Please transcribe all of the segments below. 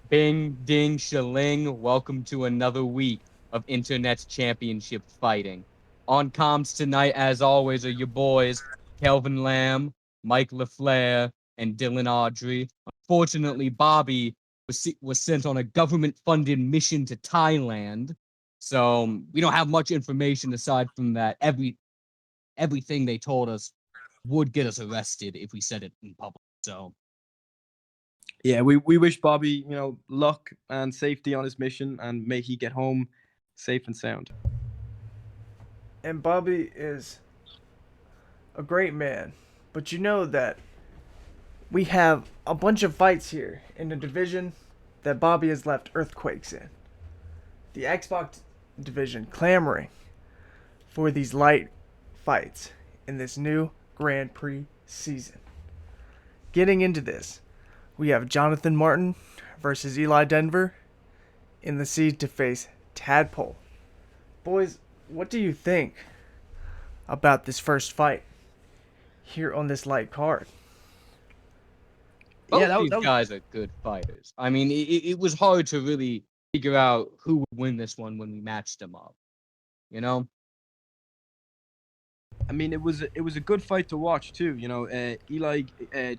Bing, ding, shaling. Welcome to another week of Internet's Championship fighting. On comms tonight, as always, are your boys, Kelvin Lamb, Mike LaFlare, and Dylan Audrey. Unfortunately, Bobby was sent on a government-funded mission to Thailand, so we don't have much information aside from that. Everything they told us would get us arrested if we said it in public. So Yeah, we wish Bobby, luck and safety on his mission, and may he get home safe and sound. And Bobby is a great man. But you know that we have a bunch of fights here in the division that Bobby has left earthquakes in. The Xbox division clamoring for these light fights in this new Grand Prix season. Getting into this, we have Jonathan Martin versus Eli Denver in the seed to face Tadpole. Boys, what do you think about this first fight here on this light card? both Yeah, that, these that was. guys are good fighters. I mean, it was hard to really figure out who would win this one when we matched them up. You know? I mean, it was a good fight to watch too. Eli,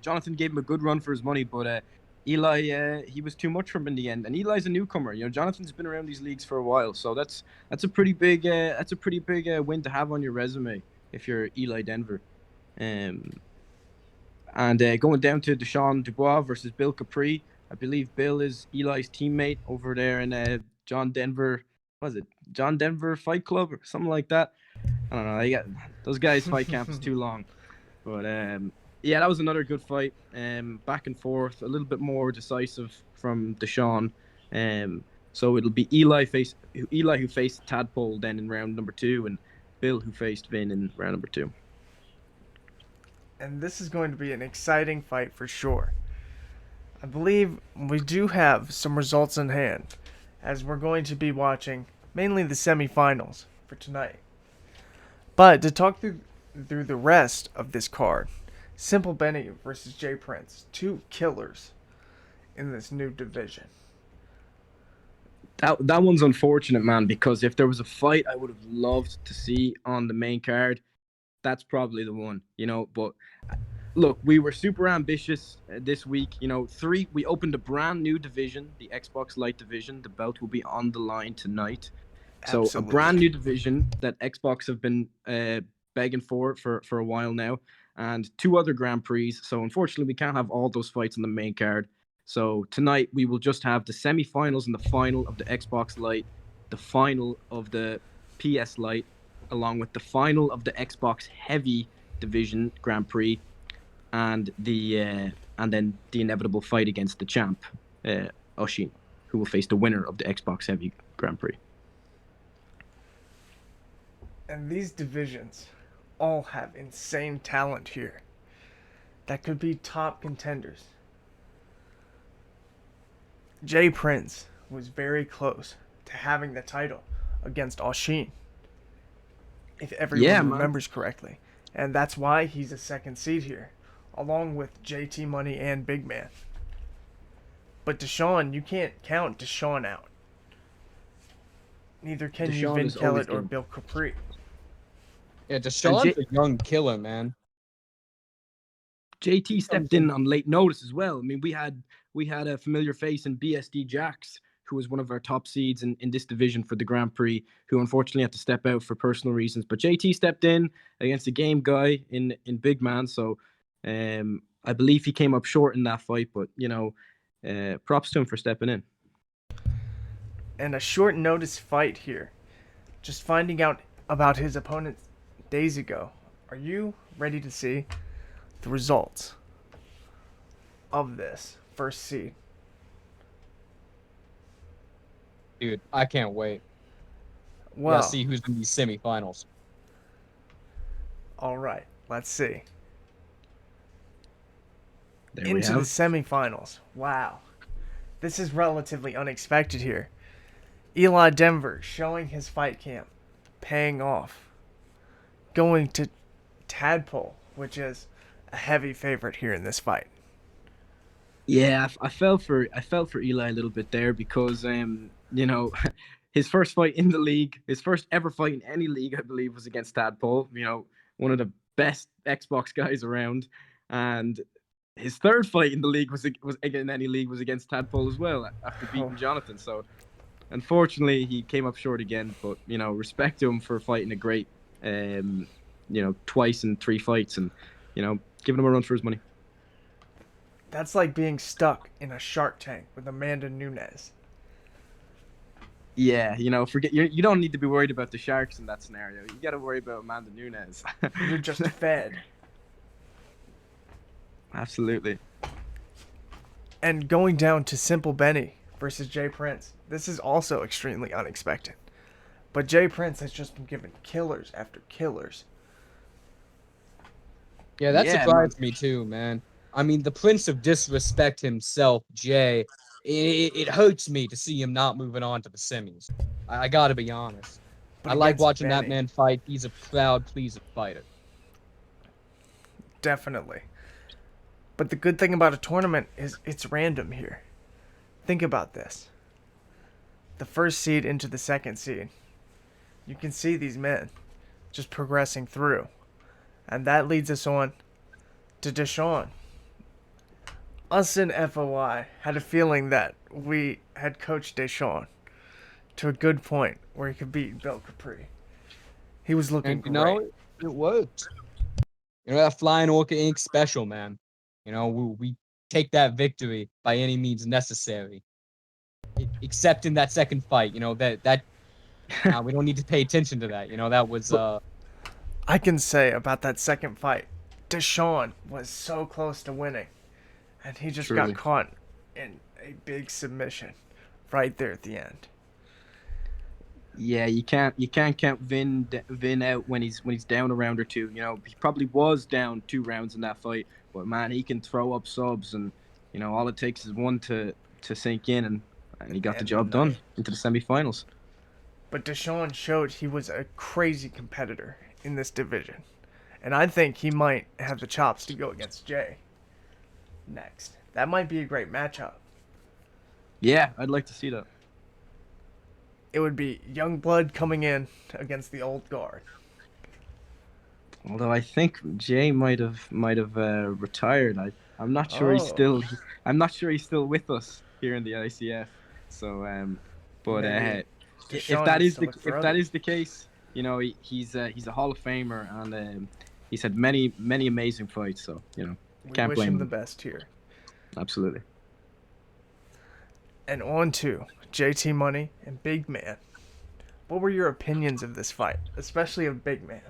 Jonathan gave him a good run for his money, but Eli, he was too much for him in the end. And Eli's a newcomer. Jonathan's been around these leagues for a while, so that's a pretty big win to have on your resume if you're Eli Denver. Um, and going down to Deshaun Dubois versus Bill Capri. I believe Bill is Eli's teammate over there in John Denver. What was it John Denver Fight Club or something like that? I don't know. Those guys' fight camp is too long. But yeah, that was another good fight. Back and forth, a little bit more decisive from Deshaun. So it'll be Eli who faced Tadpole then in round number 2, and Bill who faced Vin in round number 2. And this is going to be an exciting fight for sure. I believe we do have some results in hand, as we're going to be watching mainly the semifinals for tonight. But to talk through the rest of this card, Simple Benny versus Jay Prince, two killers in this new division. That one's unfortunate, man, because if there was a fight I would have loved to see on the main card, that's probably the one, But look, we were super ambitious this week. We opened a brand new division, the Xbox Light division. The belt will be on the line tonight. So Absolutely. a brand new division that Xbox have been begging for a while now, and 2 other Grand Prix. So unfortunately, we can't have all those fights on the main card. So tonight we will just have the semifinals and the final of the Xbox Light, the final of the PS Light, along with the final of the Xbox Heavy Division Grand Prix, and then the inevitable fight against the champ, Oshin, who will face the winner of the Xbox Heavy Grand Prix. And these divisions all have insane talent here that could be top contenders. Jay Prince was very close to having the title against Oshin, if everyone remembers correctly. And that's why he's a second seed here, along with JT Money and Big Man. But Deshaun, you can't count Deshaun out. Neither can you Vin Kellett or Bill Capri. Yeah, Deshaun's a young killer, man. JT stepped in on late notice as well. I mean, we had a familiar face in BSD Jax, who was one of our top seeds in this division for the Grand Prix, who unfortunately had to step out for personal reasons. But JT stepped in against a game guy in Big Man, so I believe he came up short in that fight. But props to him for stepping in. And a short notice fight here. Just finding out about his opponent days ago. Are you ready to see the results of this first seed? Dude, I can't wait. Well, see who's in these semifinals. All right, let's see. Into the semifinals. Wow. This is relatively unexpected here. Eli Denver showing his fight camp, paying off. Going to Tadpole, which is a heavy favorite here in this fight. Yeah, I felt for Eli a little bit there because his first fight in the league, his first ever fight in any league, I believe, was against Tadpole. One of the best Xbox guys around, and his third fight in the league was in any league was against Tadpole as well after Oh, beating Jonathan. So unfortunately, he came up short again. But respect to him for fighting a great, twice in 3 fights, and giving him a run for his money. that's like being stuck in a Shark Tank with Amanda Nunes. Yeah, forget you don't need to be worried about the Sharks in that scenario. You got to worry about Amanda Nunes. You're just fed. Absolutely. And going down to Simple Benny versus Jay Prince. This is also extremely unexpected. But Jay Prince has just been given killers after killers. Yeah, that Yeah, man. surprised me too, man. I mean, the Prince of Disrespect himself, Jay. It hurts me to see him not moving on to the semis. I gotta be honest. But I like against watching that Benny, man fight. He's a proud, pleasing fighter. definitely. But the good thing about a tournament is it's random here. Think about this. The first seed into the second seed. You can see these men just progressing through. And that leads us on to Deshaun. Us in FOI had a feeling that we had coached Deshaun to a good point where he could beat Bill Capri. He was looking And great. it worked. That Flying Orca Inc. special, man. We take that victory by any means necessary. Except in that second fight, that we don't need to pay attention to that. That was I can say about that second fight, Deshaun was so close to winning, and he just got Truly. caught in a big submission right there at the end. Yeah, you can't count Vin out when he's down a round or two. He probably was down 2 rounds in that fight, but man, he can throw up subs, and all it takes is one to sink in, and he got the And job the night. done into the semifinals. But Deshaun showed he was a crazy competitor in this division, and I think he might have the chops to go against Jay next. That might be a great matchup. Yeah, I'd like to see that. It would be young blood coming in against the old guard. Although I think Jay might have retired. I'm not sure he's Oh, still I'm not sure he's still with us here in the ICF. So but maybe if Deshaun needs to look for if that others. is the case, he's a Hall of Famer, and he's had many amazing fights. So We can't wish blame him the him. best here. Absolutely. And on to JT Money and Big Man. What were your opinions of this fight, especially of Big Man?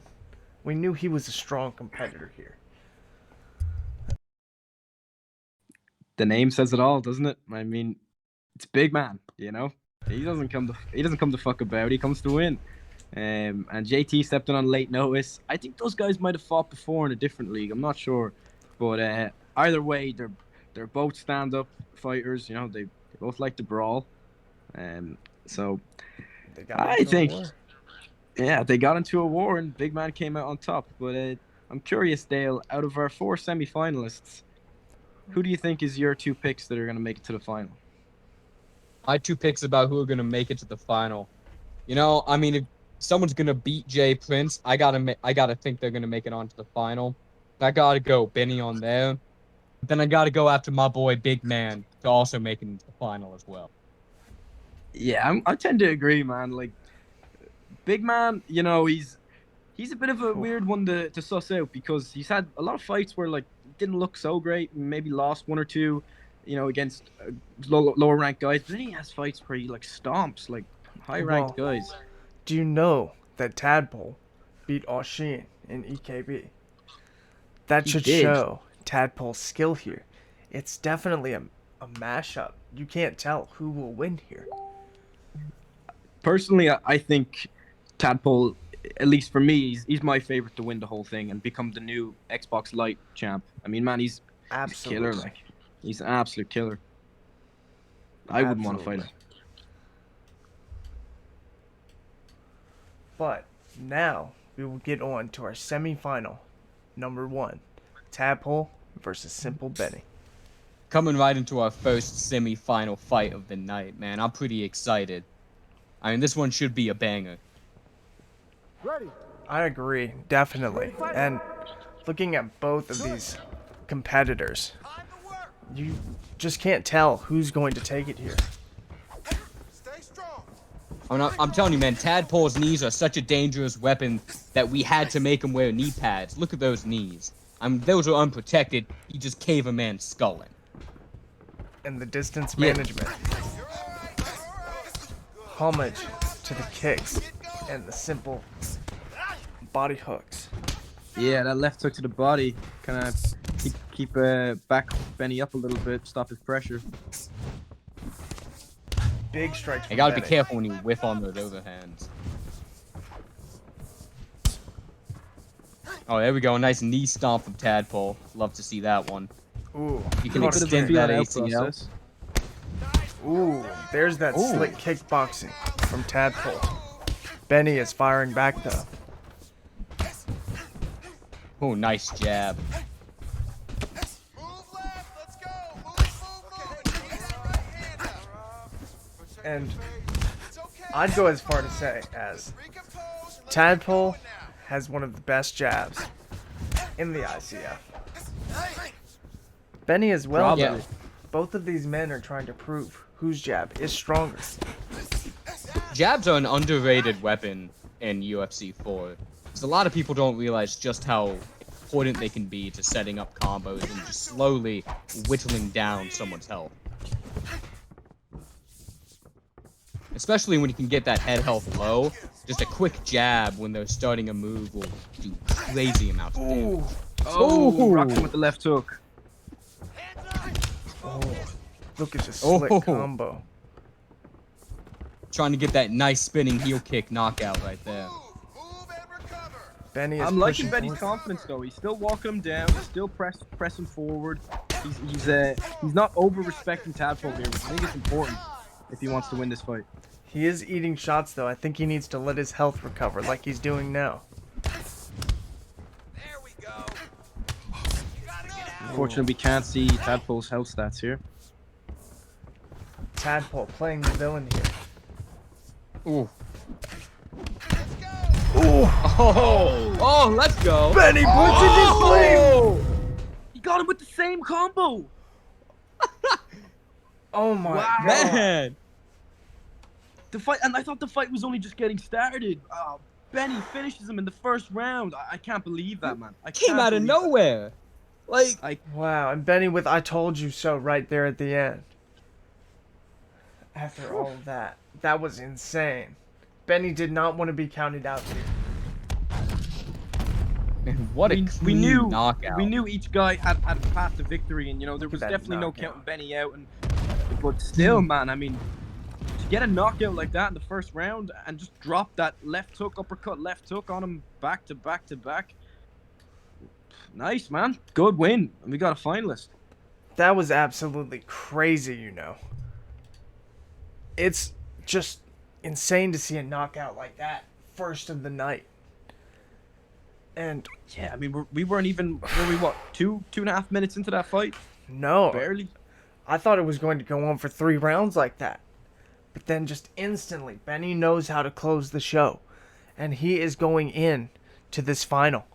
We knew he was a strong competitor here. The name says it all, doesn't it? I mean, it's big man. He doesn't come to fuck about. He comes to win. And JT stepped in on late notice. I think those guys might have fought before in a different league. I'm not sure, but either way, they're both stand-up fighters. They both like to brawl. So They got I into a think, war. yeah, they got into a war and Big Man came out on top. But I'm curious, Dale. Out of our 4 semi-finalists, who do you think is your 2 picks that are going to make it to the final? my 2 picks about who are gonna make it to the final. I mean, if someone's gonna beat Jay Prince, I gotta think they're gonna make it onto the final. I gotta go Benny on there. Then I gotta go after my boy Big Man to also make it into the final as well. Yeah, I tend to agree, man. Like Big Man, he's a bit of a weird one to suss out because he's had a lot of fights where like didn't look so great, maybe lost 1 or 2, against lower ranked guys. But then he has fights where he like stomps like high ranked Well, guys. do you know that Tadpole beat Oshin in EKB? That He should did. show Tadpole's skill here. It's definitely a mashup. You can't tell who will win here. Personally, I think Tadpole, at least for me, he's my favorite to win the whole thing and become the new Xbox Lite champ. I mean, man, he's a killer. Absolutely. Like he's an absolute killer. I wouldn't want to fight him. But now we will get on to our semi-final, number 1, Tadpole versus Simple Benny. coming right into our first semi-final fight of the night, man. I'm pretty excited. I mean, this one should be a banger. I agree, definitely. And looking at both of these competitors, you just can't tell who's going to take it here. I'm telling you, man, Tadpole's knees are such a dangerous weapon that we had to make him wear knee pads. Look at those knees. I mean, those are unprotected. You just cave a man's skull in. And the distance Yeah. management. Homage to the kicks and the simple body hooks. Yeah, that left hook to the body kind of keep back Benny up a little bit, stop his pressure. Big strikes from You gotta be Benny. careful when you whiff on those overhands. Oh, there we go. A nice knee stomp from Tadpole. Love to see that one. Ooh, You can caught his extend hand. that Feel out ACL. process. Ooh, there's that Ooh. slick kickboxing from Tadpole. Benny is firing back though. Oh, nice jab. And I'd go as far to say as Tadpole has one of the best jabs in the ICF. Benny as well, Probably. though. Both of these men are trying to prove whose jab is stronger. Jabs are an underrated weapon in UFC 4. Because a lot of people don't realize just how important they can be to setting up combos and just slowly whittling down someone's health. Especially when you can get that head health low, just a quick jab when they're starting a move will do crazy amounts of damage. Ooh, Oh, Ooh. rocked him with the left hook. oh, look at the slick Oh. combo. Trying to get that nice spinning heel kick knockout right there. Benny is I'm liking pushing Benny's forward. confidence though. He's still walking him down. He's still pressing forward. He's not over respecting Tadpole here, which I think is important if he wants to win this fight. He is eating shots though. I think he needs to let his health recover like he's doing now. Unfortunately, we can't see Tadpole's health stats here. Tadpole playing the villain here. Ooh. Ooh, Oh, let's go. Benny puts it in flame. He got him with the same combo. Oh my Wow. god. Man. The fight, and I thought the fight was only just getting started. Benny finishes him in the first round. I can't believe that, man. I Came can't out of believe that. nowhere. Like, Wow, and Benny with "I told you so" right there at the end. After all of that, that was insane. Benny did not want to be counted out here. man, what a we clean knew knockout. we knew each guy had a path to victory, and there Look was at that definitely no knockout. counting Benny out. But still, man, I mean, to get a knockout like that in the first round and just drop that left hook, uppercut, left hook on him back to back to back. Nice, man. Good win. And we got a finalist. That was absolutely crazy, It's just insane to see a knockout like that first of the night. And Yeah, I mean, we weren't even, were we what, two and a half minutes into that fight? no, Barely. I thought it was going to go on for 3 rounds like that. But then just instantly, Benny knows how to close the show. And he is going in to this final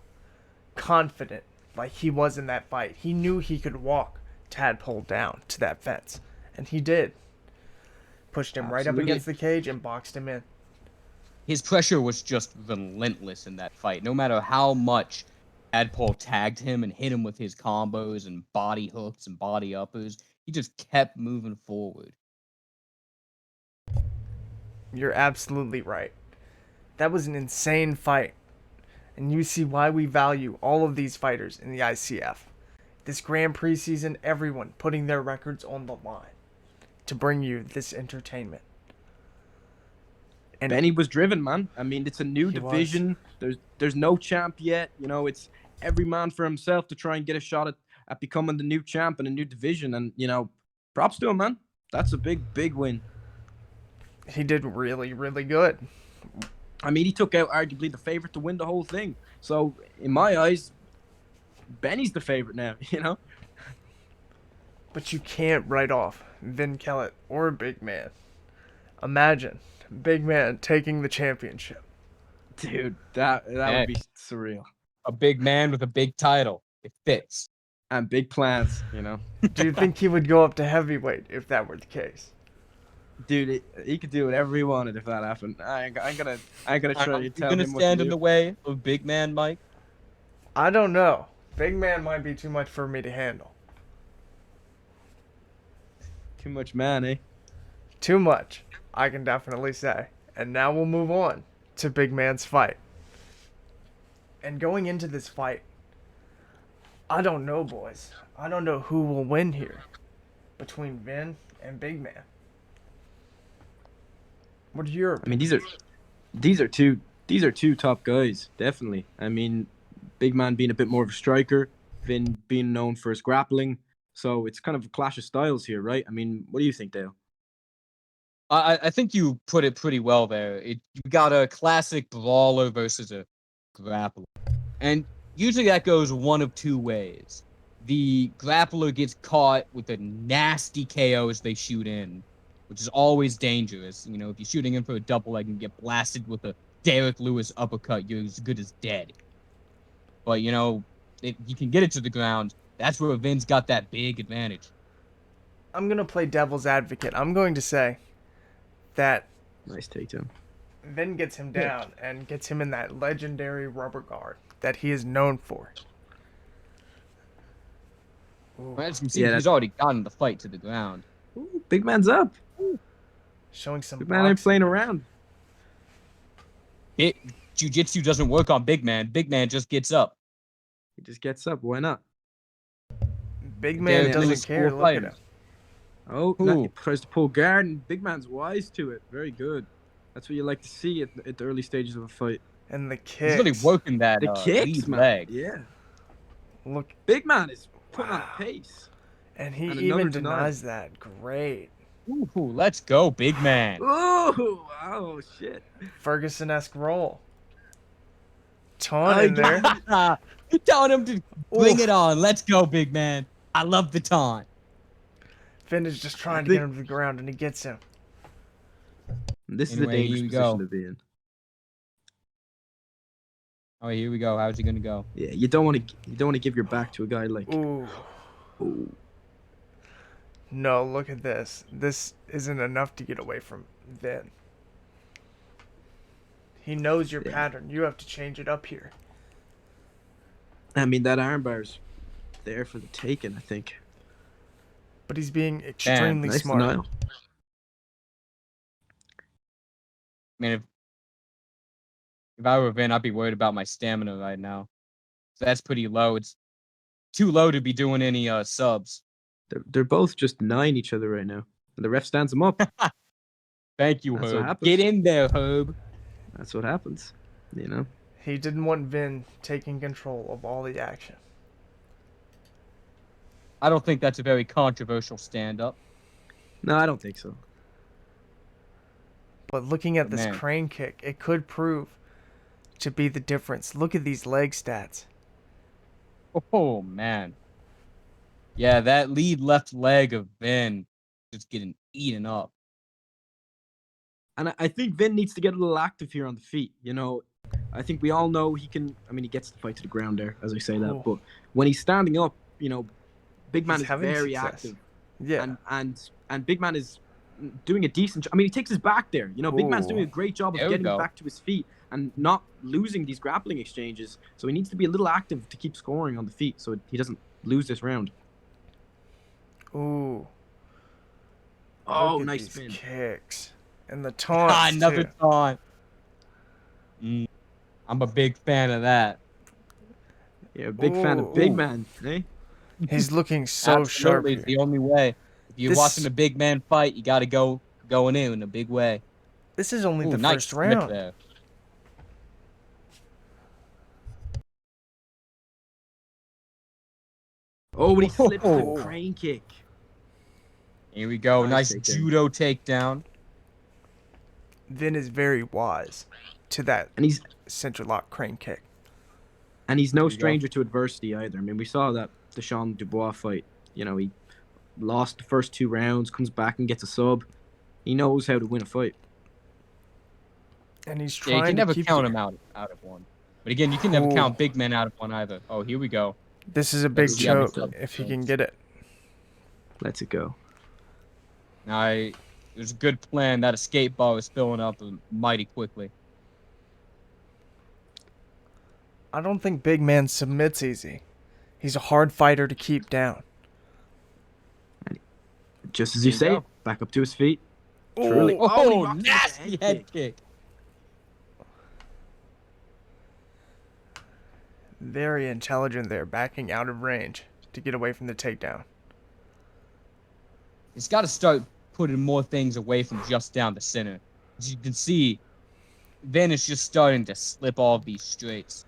confident like he was in that fight. He knew he could walk Tadpole down to that fence. And he did. Pushed him right up Absolutely. against the cage and boxed him in. His pressure was just relentless in that fight. No matter how much Tadpole tagged him and hit him with his combos and body hooks and body uppers, he just kept moving forward. You're absolutely right. That was an insane fight. And you see why we value all of these fighters in the ICF. This Grand Prix season, everyone putting their records on the line to bring you this entertainment. And Benny was driven, man. I mean, it's a new He was. division. There's no champ yet. It's every man for himself to try and get a shot at becoming the new champ in a new division. And, props to him, man. That's a big win. he did really, really good. I mean, he took out arguably the favorite to win the whole thing. So, in my eyes, Benny's the favorite now, But you can't write off Vin Kellett or Big Man. Imagine Big Man taking the championship. Dude, that Hey, would be surreal. a big man with a big title. It fits. And big plans, you know. Do you think he would go up to heavyweight if that were the case? Dude, he could do whatever he wanted if that happened. I ain't gonna try to You tell gonna him what to stand in the do. way of big man, Mike? I don't know. Big Man might be too much for me to handle. Too much man, eh? Too much, I can definitely say. And now we'll move on to Big Man's fight. And going into this fight, I don't know, boys. I don't know who will win here between Vin and Big Man. What are your I mean, these are two top guys, definitely. I mean, Big Man being a bit more of a striker, Vin being known for his grappling. So it's kind of a clash of styles here, right? I mean, what do you think, Dale? I think you put it pretty well there. You got a classic brawler versus a grappler. And usually that goes one of two ways. The grappler gets caught with a nasty KO as they shoot in, which is always dangerous. You know, if you're shooting in for a double leg and get blasted with a Derek Lewis uppercut, you're as good as dead. But, you know, if you can get it to the ground, that's where Vin's got that big advantage. I'm going to play devil's advocate. I'm going to say that Nice takedown. Vin gets him down and gets him in that legendary rubber guard that he is known for. Ooh, As you can see, Yeah, he's already gotten the fight to the ground. Ooh, Big Man's up. showing some Big Man ain't boxing. playing around. Jiu-jitsu doesn't work on Big Man. Big Man just gets up. He just gets up. Why not? Big Man Derek doesn't Lewis care. full Look at fighter. him. Oh, Ooh. now he tries to pull guard, and Big Man's wise to it. Very good. That's what you like to see at the early stages of a fight. And the He's kicks. really working that The kicks, lead man. leg. Yeah. Look, Big Man is putting on Wow. a pace. and he And even another denial. denies that. Great. Ooh, let's go, Big Man. Oh, oh shit. Ferguson-esque roll. Taunt in there. You're telling him to bring Oof. it on. Let's go, Big Man. I love the taunt. Finn is just trying to think- get him to the ground, and he gets him. This is Anyway, a dangerous here we position go. to be in. Oh, here we go. How's he gonna go? Yeah, you don't want to give your back to a guy like. Ooh. Ooh. No, look at this. This isn't enough to get away from Vin. He knows your Yeah. pattern. You have to change it up here. I mean, that armbar's there for the taking, I think. But he's being extremely Nice smart. denial. I mean, if I were Vin, I'd be worried about my stamina right now. So that's pretty low. It's too low to be doing any subs. They're both just denying each other right now, and the ref stands them up. Thank you, That's what Herb. happens. Get in there, Herb. That's what happens, you know. He didn't want Vin taking control of all the action. I don't think that's a very controversial stand-up. No, I don't think so. But looking at Good this man. crane kick, it could prove to be the difference. Look at these leg stats. Oh, man. Yeah, that lead left leg of Vin just getting eaten up. And I think Vin needs to get a little active here on the feet. You know, I think we all know he can. I mean, he gets the fight to the ground there, as I say that. Ooh. But when he's standing up, you know, Big Man He's is having very success. active, Yeah. and Big Man is doing a decent. I mean, he takes his back there. You know, Big Man's doing a Ooh. great job of There we getting go. back to his feet and not losing these grappling exchanges. So he needs to be a little active to keep scoring on the feet, so he doesn't lose this round. Ooh. Oh, Look at nice these spin. kicks. And the taunts, Another too. taunt. I'm a big fan of that. Yeah, big fan of Big Ooh. Man, eh? He's looking so sharp Absolutely, it's here. the only way. If you're This- watching a big man fight, you got to going in a big way. This is only Ooh, the nice first slip round. there. Oh, but he slips Oh. the crane kick. Here we go. Nice Nice takedown. judo takedown. Vin is very wise to that And he's center lock crane kick. no There you go. stranger to adversity either. I mean, we saw that Deshaun Dubois fight. You know, he lost the first 2 rounds, comes back and gets a sub. He knows how to win a fight. And he's Yeah, you trying can to never keep count the... him out of one. But again, you can never Ooh. count big men out of one either. Oh, here we go. This is a Let's big see how this choke other if he goes. can get it. Lets it go. Now, it was a good plan. That escape bar was filling up mighty quickly. I don't think big man submits easy. He's a hard fighter to keep down. Just as you There you say, go. back up to his feet. Ooh. Truly. Oh, he rocked him with a nasty head kick. Very intelligent there, backing out of range to get away from the takedown. He's got to start putting more things away from just down the center. As you can see, Vin is just starting to slip off these straights.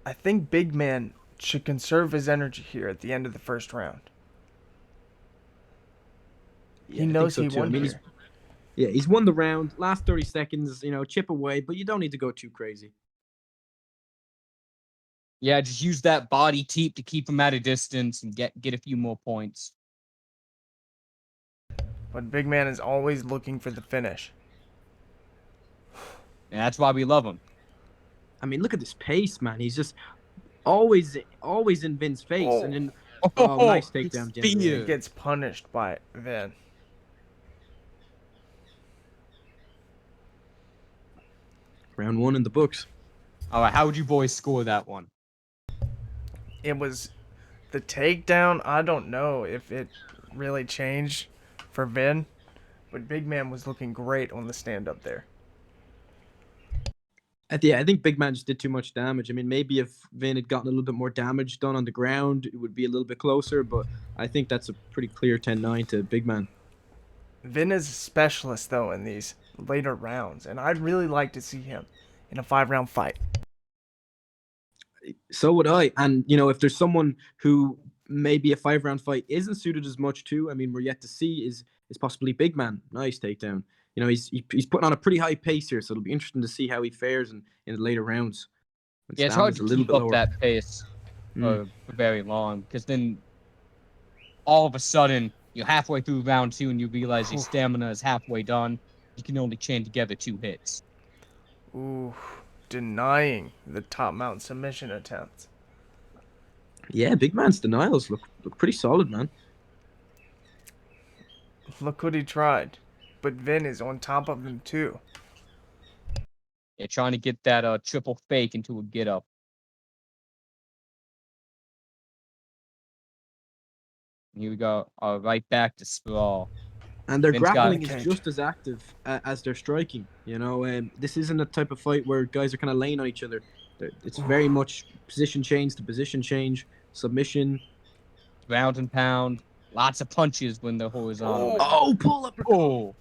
I think big man should conserve his energy here at the end of the first round. Yeah, He I think knows so he too. won He's here. he's won the round. Last 30 seconds, chip away, but you don't need to go too crazy. Yeah, just use that body teep to keep him at a distance and get a few more points. But big man is always looking for the finish. And that's why we love him. I mean, look at this pace, man. He's just always in Vin's face. Oh. And then, Oh, nice takedown, spear. Jimmy. He gets punished by Vin. Round 1 in the books. All right, how would you boys score that one? It was the takedown. I don't know if it really changed for Vin, but big man was looking great on the stand up there. I think Big Man just did too much damage. I mean, maybe if Vin had gotten a little bit more damage done on the ground, it would be a little bit closer, but I think that's a pretty clear 10-9 to Big Man. Vin is a specialist, though, in these later rounds, and I'd really like to see him in a 5-round fight. So would I. And, if there's someone who maybe a 5-round fight isn't suited as much to, I mean, we're yet to see, is possibly Big Man. Nice takedown. He's putting on a pretty high pace here, so it'll be interesting to see how he fares in the later rounds. Yeah, it's hard to keep up that pace for very long, because then all of a sudden you're halfway through round 2 and you realize your stamina is halfway done. You can only chain together 2 hits. Ooh, denying the top mount submission attempt. Yeah, Big Man's denials look pretty solid, man. Look what he tried. But Vin is on top of him, too. Yeah, trying to get that triple fake into a get up. Here we go. Right back to sprawl. And their Vin's grappling got is it. just as active as their striking. This isn't a type of fight where guys are kind of laying on each other. It's very much position change to position change, submission. Ground and pound. Lots of punches when they're horizontal. Oh, pull up. Oh.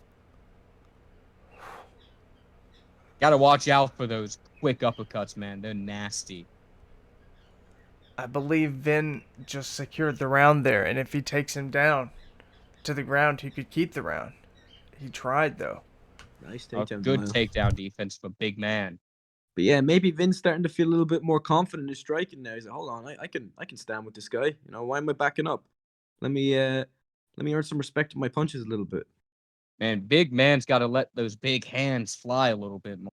Gotta watch out for those quick uppercuts, man. They're nasty. I believe Vin just secured the round there, and if he takes him down to the ground, he could keep the round. He tried, though. Nice takedown. Good takedown defense for big man. But yeah, maybe Vin's starting to feel a little bit more confident in striking now. He's like, hold on, I can stand with this guy. Why am I backing up? Let me earn some respect with my punches a little bit. Man, big man's got to let those big hands fly a little bit more.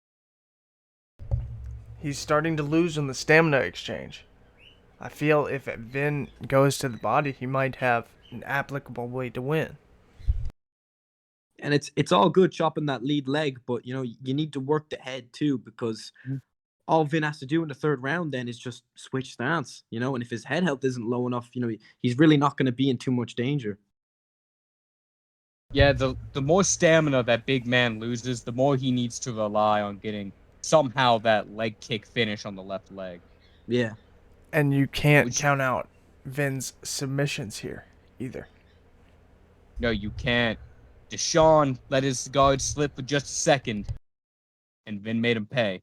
He's starting to lose on the stamina exchange. I feel if Vin goes to the body, he might have an applicable way to win. And it's all good chopping that lead leg, but you need to work the head too, because all Vin has to do in the 3rd round then is just switch stance, and if his head health isn't low enough, he's really not going to be in too much danger. Yeah, the more stamina that big man loses, the more he needs to rely on getting somehow that leg kick finish on the left leg. Yeah. And you can't count out Vin's submissions here either. No, you can't. Deshaun let his guard slip for just a second, and Vin made him pay.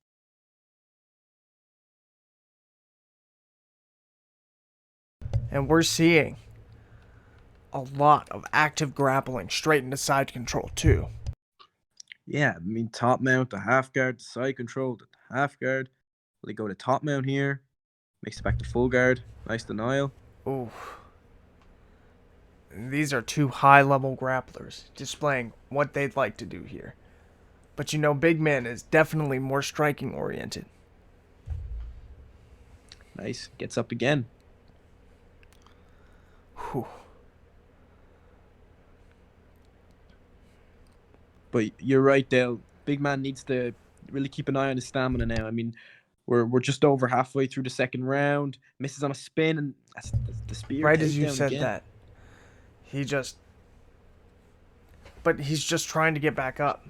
And we're seeing a lot of active grappling straight into side control, too. Yeah, I mean, top mount, the half guard, the side control, the half guard. Will he go to top mount here? Makes it back to full guard. Nice denial. Ooh. These are two high-level grapplers displaying what they'd like to do here. But you know, Big Man is definitely more striking-oriented. Nice. Gets up again. Whew. But you're right, Dale. Big man needs to really keep an eye on his stamina now. I mean, we're just over halfway through the second round. Misses on a spin, and that's the spear Right as you takedown said again. that, but he's just trying to get back up.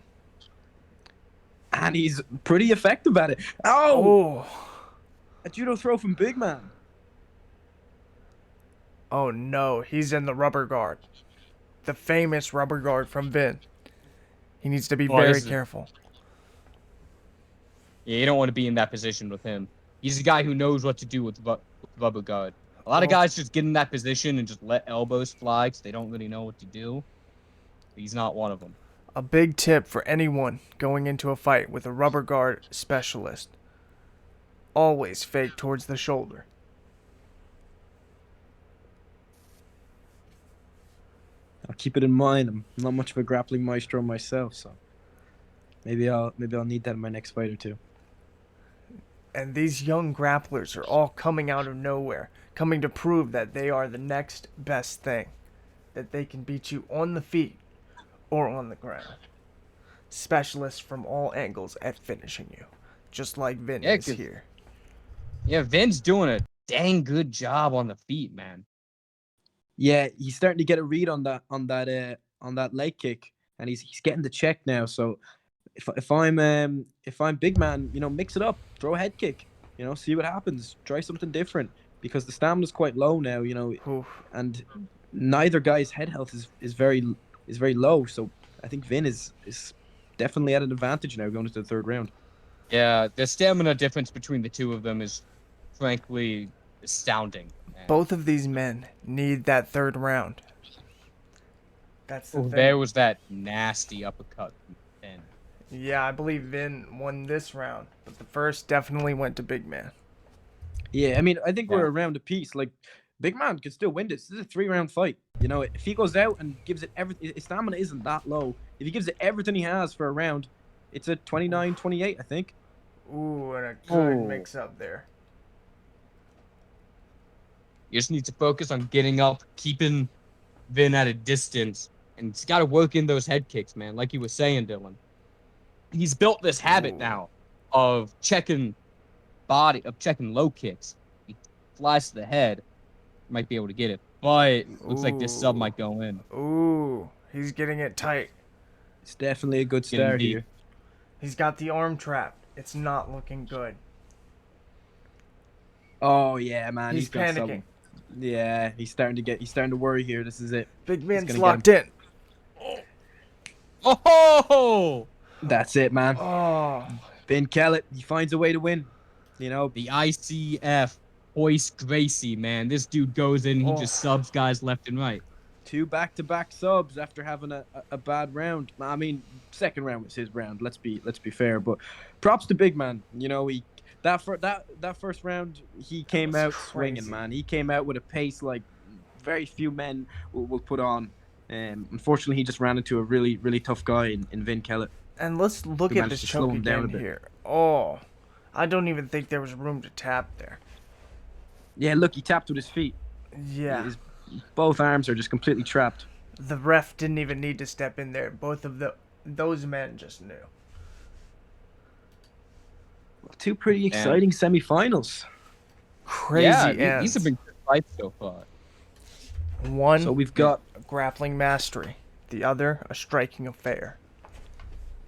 And he's pretty effective at it. Oh! A judo throw from Big Man. Oh no, he's in the rubber guard. The famous rubber guard from Vin. He needs to be very careful. Yeah, you don't want to be in that position with him. He's a guy who knows what to do with rubber guard. A lot of guys just get in that position and just let elbows fly because they don't really know what to do. He's not one of them. A big tip for anyone going into a fight with a rubber guard specialist. Always fake towards the shoulder. I'll keep it in mind. I'm not much of a grappling maestro myself, so maybe I'll need that in my next fight or two. And these young grapplers are all coming out of nowhere, coming to prove that they are the next best thing, that they can beat you on the feet or on the ground. Specialists from all angles at finishing you, just like Vin is here. Yeah, Vin's doing a dang good job on the feet, man. Yeah, he's starting to get a read on that leg kick, and he's getting the check now. So if I'm Big Man, mix it up, throw a head kick, see what happens, try something different, because the stamina's quite low now, and neither guy's head health is very low. So I think Vin is definitely at an advantage now going into the third round. Yeah, the stamina difference between the two of them is frankly astounding. Man. Both of these men need that third round. That's the thing. There was that nasty uppercut from Vin. Yeah, I believe Vin won this round, but the first definitely went to Big Man. Yeah, I mean, I think we're a round apiece. Like, Big Man could still win this. This is a 3-round fight. If he goes out and gives it everything, his stamina isn't that low. If he gives it everything he has for a round, it's a 29-28, I think. Ooh, and a good mix-up there. You just need to focus on getting up, keeping Vin at a distance, and he's got to work in those head kicks, man. Like you were saying, Dylan. He's built this habit now of checking low kicks. He flies to the head, might be able to get it, but looks like this sub might go in. Ooh, he's getting it tight. It's definitely a good start here. He's got the arm trapped. It's not looking good. Oh yeah, man, he's panicking. Yeah, he's starting to worry here. This is it. Big Man's locked in. Oh! That's it, man. Oh. Vin Kellett, he finds a way to win. The ICF Hoist Gracie, man. This dude goes in, he just subs guys left and right. 2 back-to-back subs after having a bad round. I mean, second round was his round. Let's be fair, but props to Big Man. That first round, he came out swinging, man. He came out with a pace like very few men will put on. Unfortunately, he just ran into a really, really tough guy in Vin Kellett. And let's look at this choke again here. Oh, I don't even think there was room to tap there. Yeah, look, he tapped with his feet. Yeah. Both arms are just completely trapped. The ref didn't even need to step in there. Both of those men just knew. Well, 2 pretty exciting semifinals. Crazy ends. These have been good fights so far. One, so we've got grappling mastery. The other, a striking affair.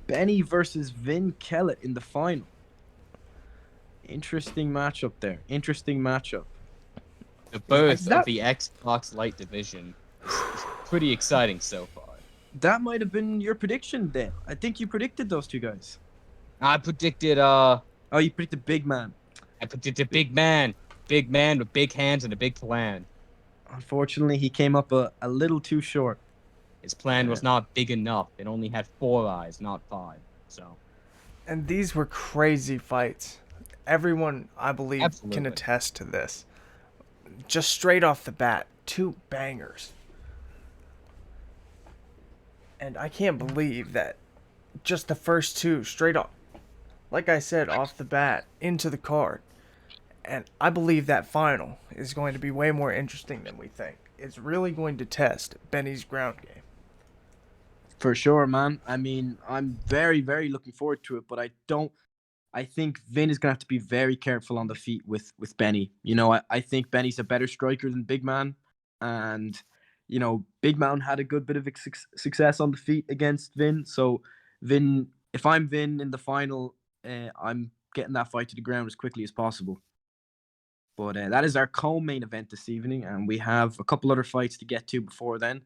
Benny versus Vin Kellett in the final. Interesting matchup there. Interesting matchup. The birth of the Xbox Light division is pretty exciting so far. That might have been your prediction, then. I think you predicted those 2 guys. I predicted, Oh, you predicted Big Man. I predicted Big Man. Big Man with big hands and a big plan. Unfortunately, he came up a little too short. His plan was not big enough. It only had 4 eyes, not 5. So. And these were crazy fights. Everyone, I believe, can attest to this. Just straight off the bat, 2 bangers. And I can't believe that just the first two straight off, like I said, off the bat, into the card. And I believe that final is going to be way more interesting than we think. It's really going to test Benny's ground game. For sure, man. I mean, I'm very, very looking forward to it, but I think Vin is gonna have to be very careful on the feet with Benny. I think Benny's a better striker than Big Man, and Big Man had a good bit of success on the feet against Vin. So Vin, if I'm Vin in the final, I'm getting that fight to the ground as quickly as possible. But that is our co-main event this evening, and we have a couple other fights to get to before then.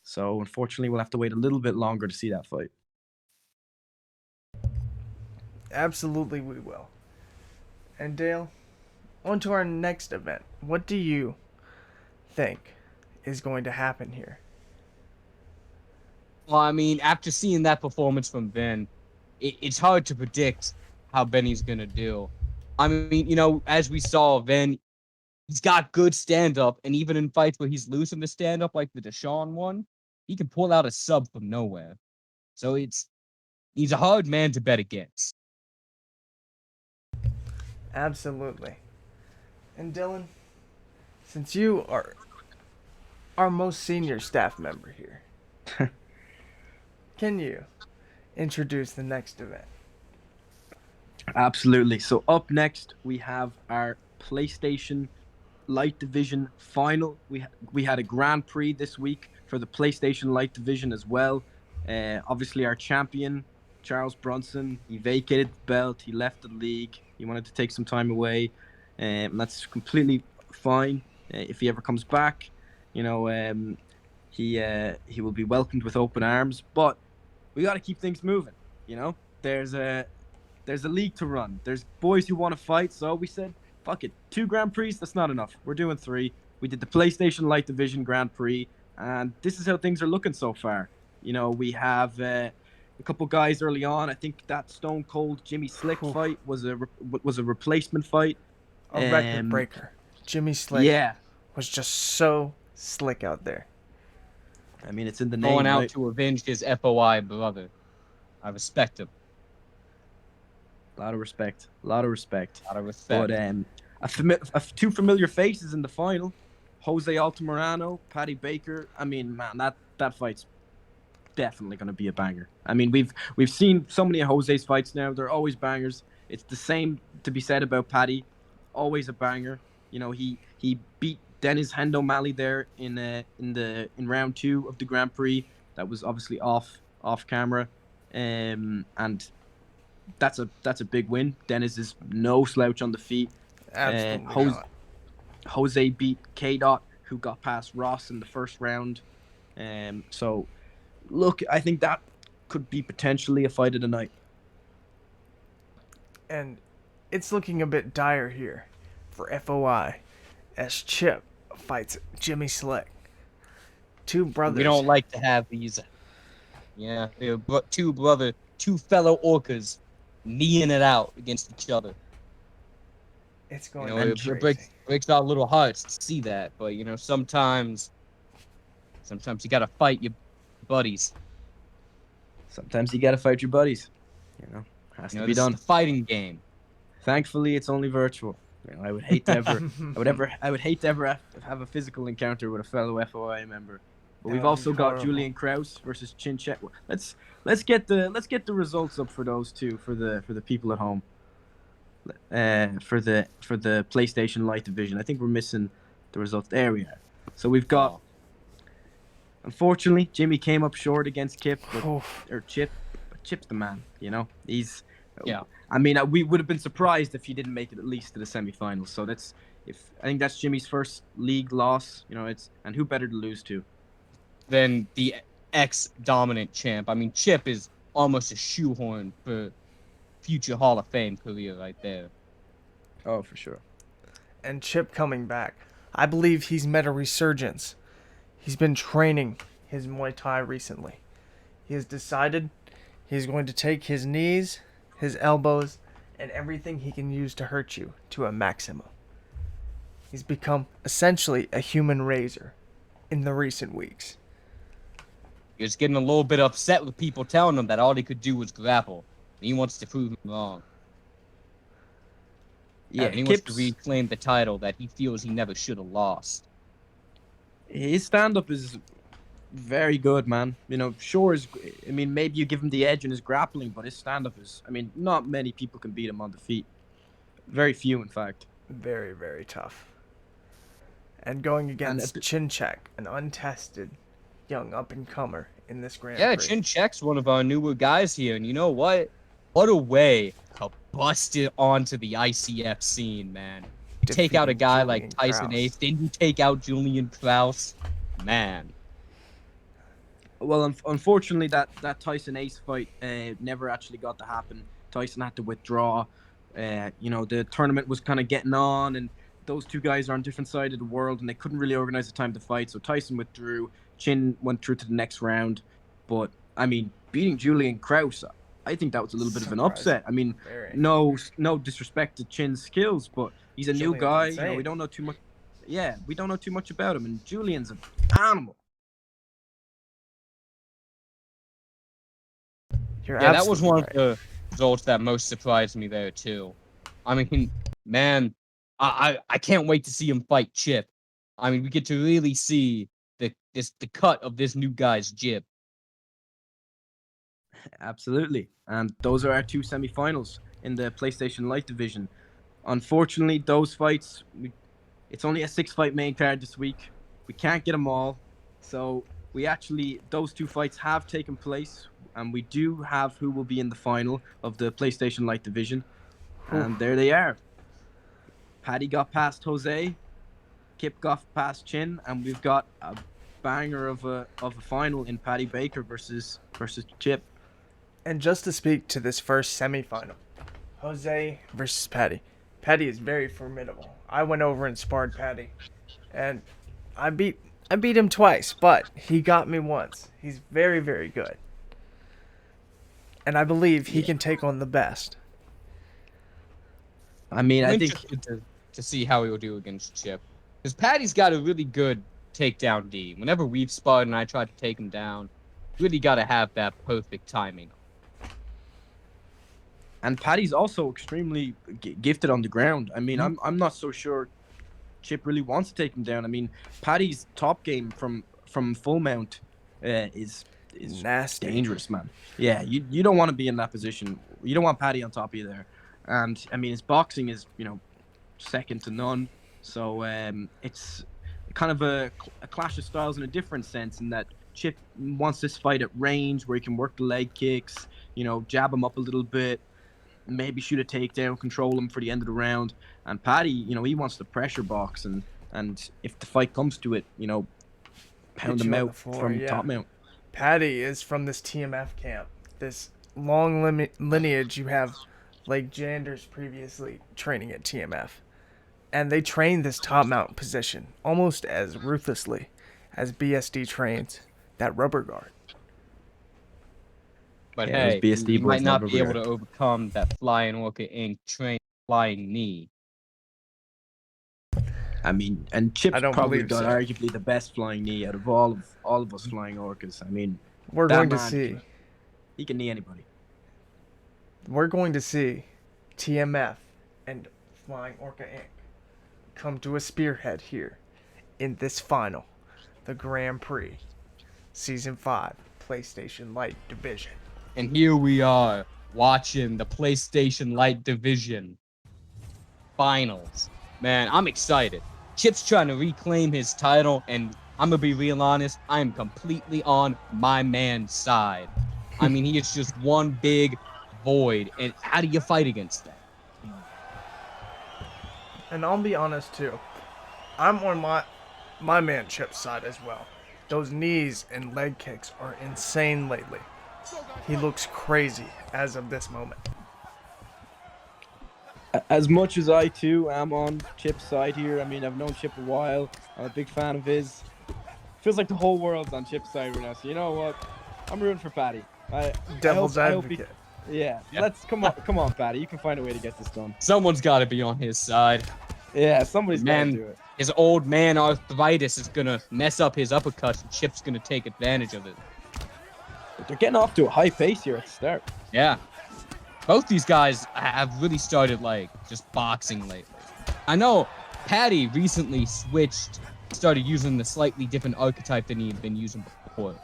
So unfortunately, we'll have to wait a little bit longer to see that fight. Absolutely, we will. And Dale, on to our next event. What do you think is going to happen here? Well, I mean, after seeing that performance from Ben, it's hard to predict how Benny's gonna do. I mean, as we saw, Ben, he's got good stand up, and even in fights where he's losing the stand up, like the Deshaun one, he can pull out a sub from nowhere. So he's a hard man to bet against. Absolutely. And Dylan, since you are our most senior staff member here, can you introduce the next event? Absolutely. So up next, we have our PlayStation Light Division final. We had a Grand Prix this week for the PlayStation Light Division as well. Obviously, our champion, Charles Bronson, he vacated the belt. He left the league. He wanted to take some time away, and that's completely fine. If he ever comes back, he will be welcomed with open arms. But we got to keep things moving. There's a league to run. There's boys who want to fight. So we said, fuck it, 2 Grand Prix, that's not enough. We're doing 3. We did the PlayStation Light Division Grand Prix, and this is how things are looking so far. We have a couple guys early on. I think that Stone Cold Jimmy Slick fight was a replacement fight. A record breaker. Jimmy Slick was just so slick out there. I mean, it's in the name. Going out right? to avenge his FOI brother. I respect him. A lot of respect. A lot of respect. But 2 familiar faces in the final. Jose Altamirano, Paddy Baker. I mean, man, that fight's definitely going to be a banger. I mean, we've seen so many of Jose's fights now. They're always bangers. It's the same to be said about Paddy. Always a banger. He beat Dennis Hendo O'Malley there in round 2 of the Grand Prix. That was obviously off camera, and that's a big win. Dennis is no slouch on the feet. Absolutely not. Jose beat K-Dot, who got past Ross in the first round. So, look, I think that could be potentially a fight of the night. And it's looking a bit dire here for FOI as Chip fights Jimmy Slick. 2 brothers. We don't like to have these. Yeah, they're two fellow orcas kneeing it out against each other. It's going it breaks our little hearts to see that, but sometimes you gotta fight your buddies. Sometimes you gotta fight your buddies. Has to be done. It's a fighting game. Thankfully, it's only virtual. I would hate to ever have a physical encounter with a fellow FOI member. But we've also got Julian Krause versus Chin Chet. Let's get the results up for those two for the people at home. For the PlayStation Light Division, I think we're missing the results. There we are. So we've got. Unfortunately, Jimmy came up short against Chip. But Chip's the man. He's. Yeah. I mean, we would have been surprised if he didn't make it at least to the semifinals. So I think that's Jimmy's first league loss. And who better to lose to than the ex-dominant champ? I mean, Chip is almost a shoehorn for future Hall of Fame career right there. Oh, for sure. And Chip coming back. I believe he's met a resurgence. He's been training his Muay Thai recently. He has decided he's going to take his knees, his elbows, and everything he can use to hurt you to a maximum. He's become essentially a human razor in the recent weeks. He was getting a little bit upset with people telling him that all he could do was grapple. And he wants to prove him wrong. Yeah, And he wants to Kip's reclaim the title that he feels he never should have lost. his stand-up is very good, man. You know, sure is. I mean, maybe you give him the edge in his grappling, but his stand-up is. I mean, not many people can beat him on the feet. Very few, in fact. Very, very tough. And going against Chinchek, an untested young up-and-comer in this Grand Yeah, Prix. Chinchek's one of our newer guys here, and you know what? What a way to bust it onto the ICF scene, man. You take out a Defeating guy Julian like Tyson Krause. Ace, then you take out Julian Krause. Man. Well, unfortunately, that Tyson Ace fight never actually got to happen. Tyson had to withdraw. You know, the tournament was kind of getting on, and those two guys are on different sides of the world, and they couldn't really organize the time to fight. So Tyson withdrew. Chin went through to the next round. But I mean, beating Julian Krause, I think that was a little bit of an upset. I mean, Very. no disrespect to Chin's skills, but he's a new Julian's guy. insane. You know, we don't know too much. Yeah, we don't know too much about him, and Julian's an animal. You're Yeah, that was absolutely one right. of the results that most surprised me there, too. I mean, man, I can't wait to see him fight Chip. I mean, we get to really see the cut of this new guy's jib. Absolutely. And those are our two semifinals in the PlayStation Lite division. Unfortunately, those fights, it's only a 6-fight main card this week. We can't get them all. So those two fights have taken place. And we do have who will be in the final of the PlayStation Lite division. And there they are. Paddy got past Jose. Kip got past Chin. And we've got a banger of a final in Paddy Baker versus Chip. And just to speak to this first semifinal, Jose versus Paddy. Paddy is very formidable. I went over and sparred Paddy, and I beat him twice, but he got me once. He's very, very good, and I believe he can take on the best. I mean, I'm I think interested to see how he will do against Chip. Because Paddy's got a really good takedown D. Whenever we've sparred and I tried to take him down, really got to have that perfect timing. And Paddy's also extremely gifted on the ground. I mean, I'm not so sure Chip really wants to take him down. I mean, Paddy's top game from full mount is Nasty. dangerous, man. Yeah, you don't want to be in that position. You don't want Paddy on top of you there. And I mean, his boxing is second to none. So it's kind of a clash of styles in a different sense, in that Chip wants this fight at range where he can work the leg kicks, jab him up a little bit, maybe shoot a takedown, control him for the end of the round. And Paddy, he wants the pressure box, and if the fight comes to it, pound him out from top mount. Paddy is from this TMF camp, this long lineage. You have like Janders previously training at TMF, and they train this top mount position almost as ruthlessly as BSD trains that rubber guard. But Yeah, hey, those BSD you might boys not love be able rubber to overcome that Flying Orca Inc. train flying knee. I mean, and Chip's I don't probably believe got so. arguably the best flying knee out of all of us flying orcas. I mean, We're that going to man see. he can knee anybody. We're going to see TMF and Flying Orca Inc. come to a spearhead here in this final, the Grand Prix, Season 5, PlayStation Lite Division. And here we are, watching the PlayStation Lite Division Finals. Man, I'm excited. Chip's trying to reclaim his title, and I'm gonna be real honest, I'm completely on my man's side. I mean, he is just one big void, and how do you fight against that? And I'll be honest too, I'm on my man Chip's side as well. Those knees and leg kicks are insane lately. He looks crazy as of this moment. As much as I too am on Chip's side here, I mean, I've known Chip a while. I'm a big fan of his. Feels like the whole world's on Chip's side right now. So you know what? I'm rooting for Paddy. Devil's I hope advocate. yeah. Let's come on, Paddy. You can find a way to get this done. Someone's got to be on his side. Yeah, somebody's got to do it. His old man arthritis is gonna mess up his uppercuts, and Chip's gonna take advantage of it. They're getting off to a high pace here at the start. Yeah. Both these guys have really started, like, just boxing lately. I know Patty recently started using the slightly different archetype than he had been using before.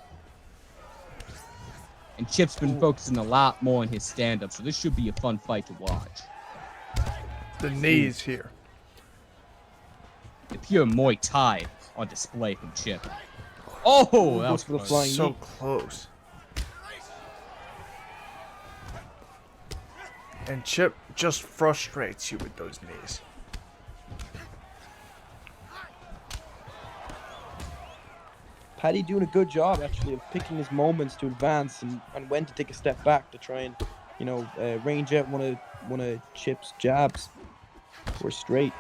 And Chip's been focusing a lot more on his stand-up, so this should be a fun fight to watch. The knees here. The pure Muay Thai on display from Chip. Oh, that was for the close. flying So knee. close. And Chip just frustrates you with those knees. Paddy doing a good job actually of picking his moments to advance and when to take a step back to try and, you know, range out one of Chip's jabs or straight.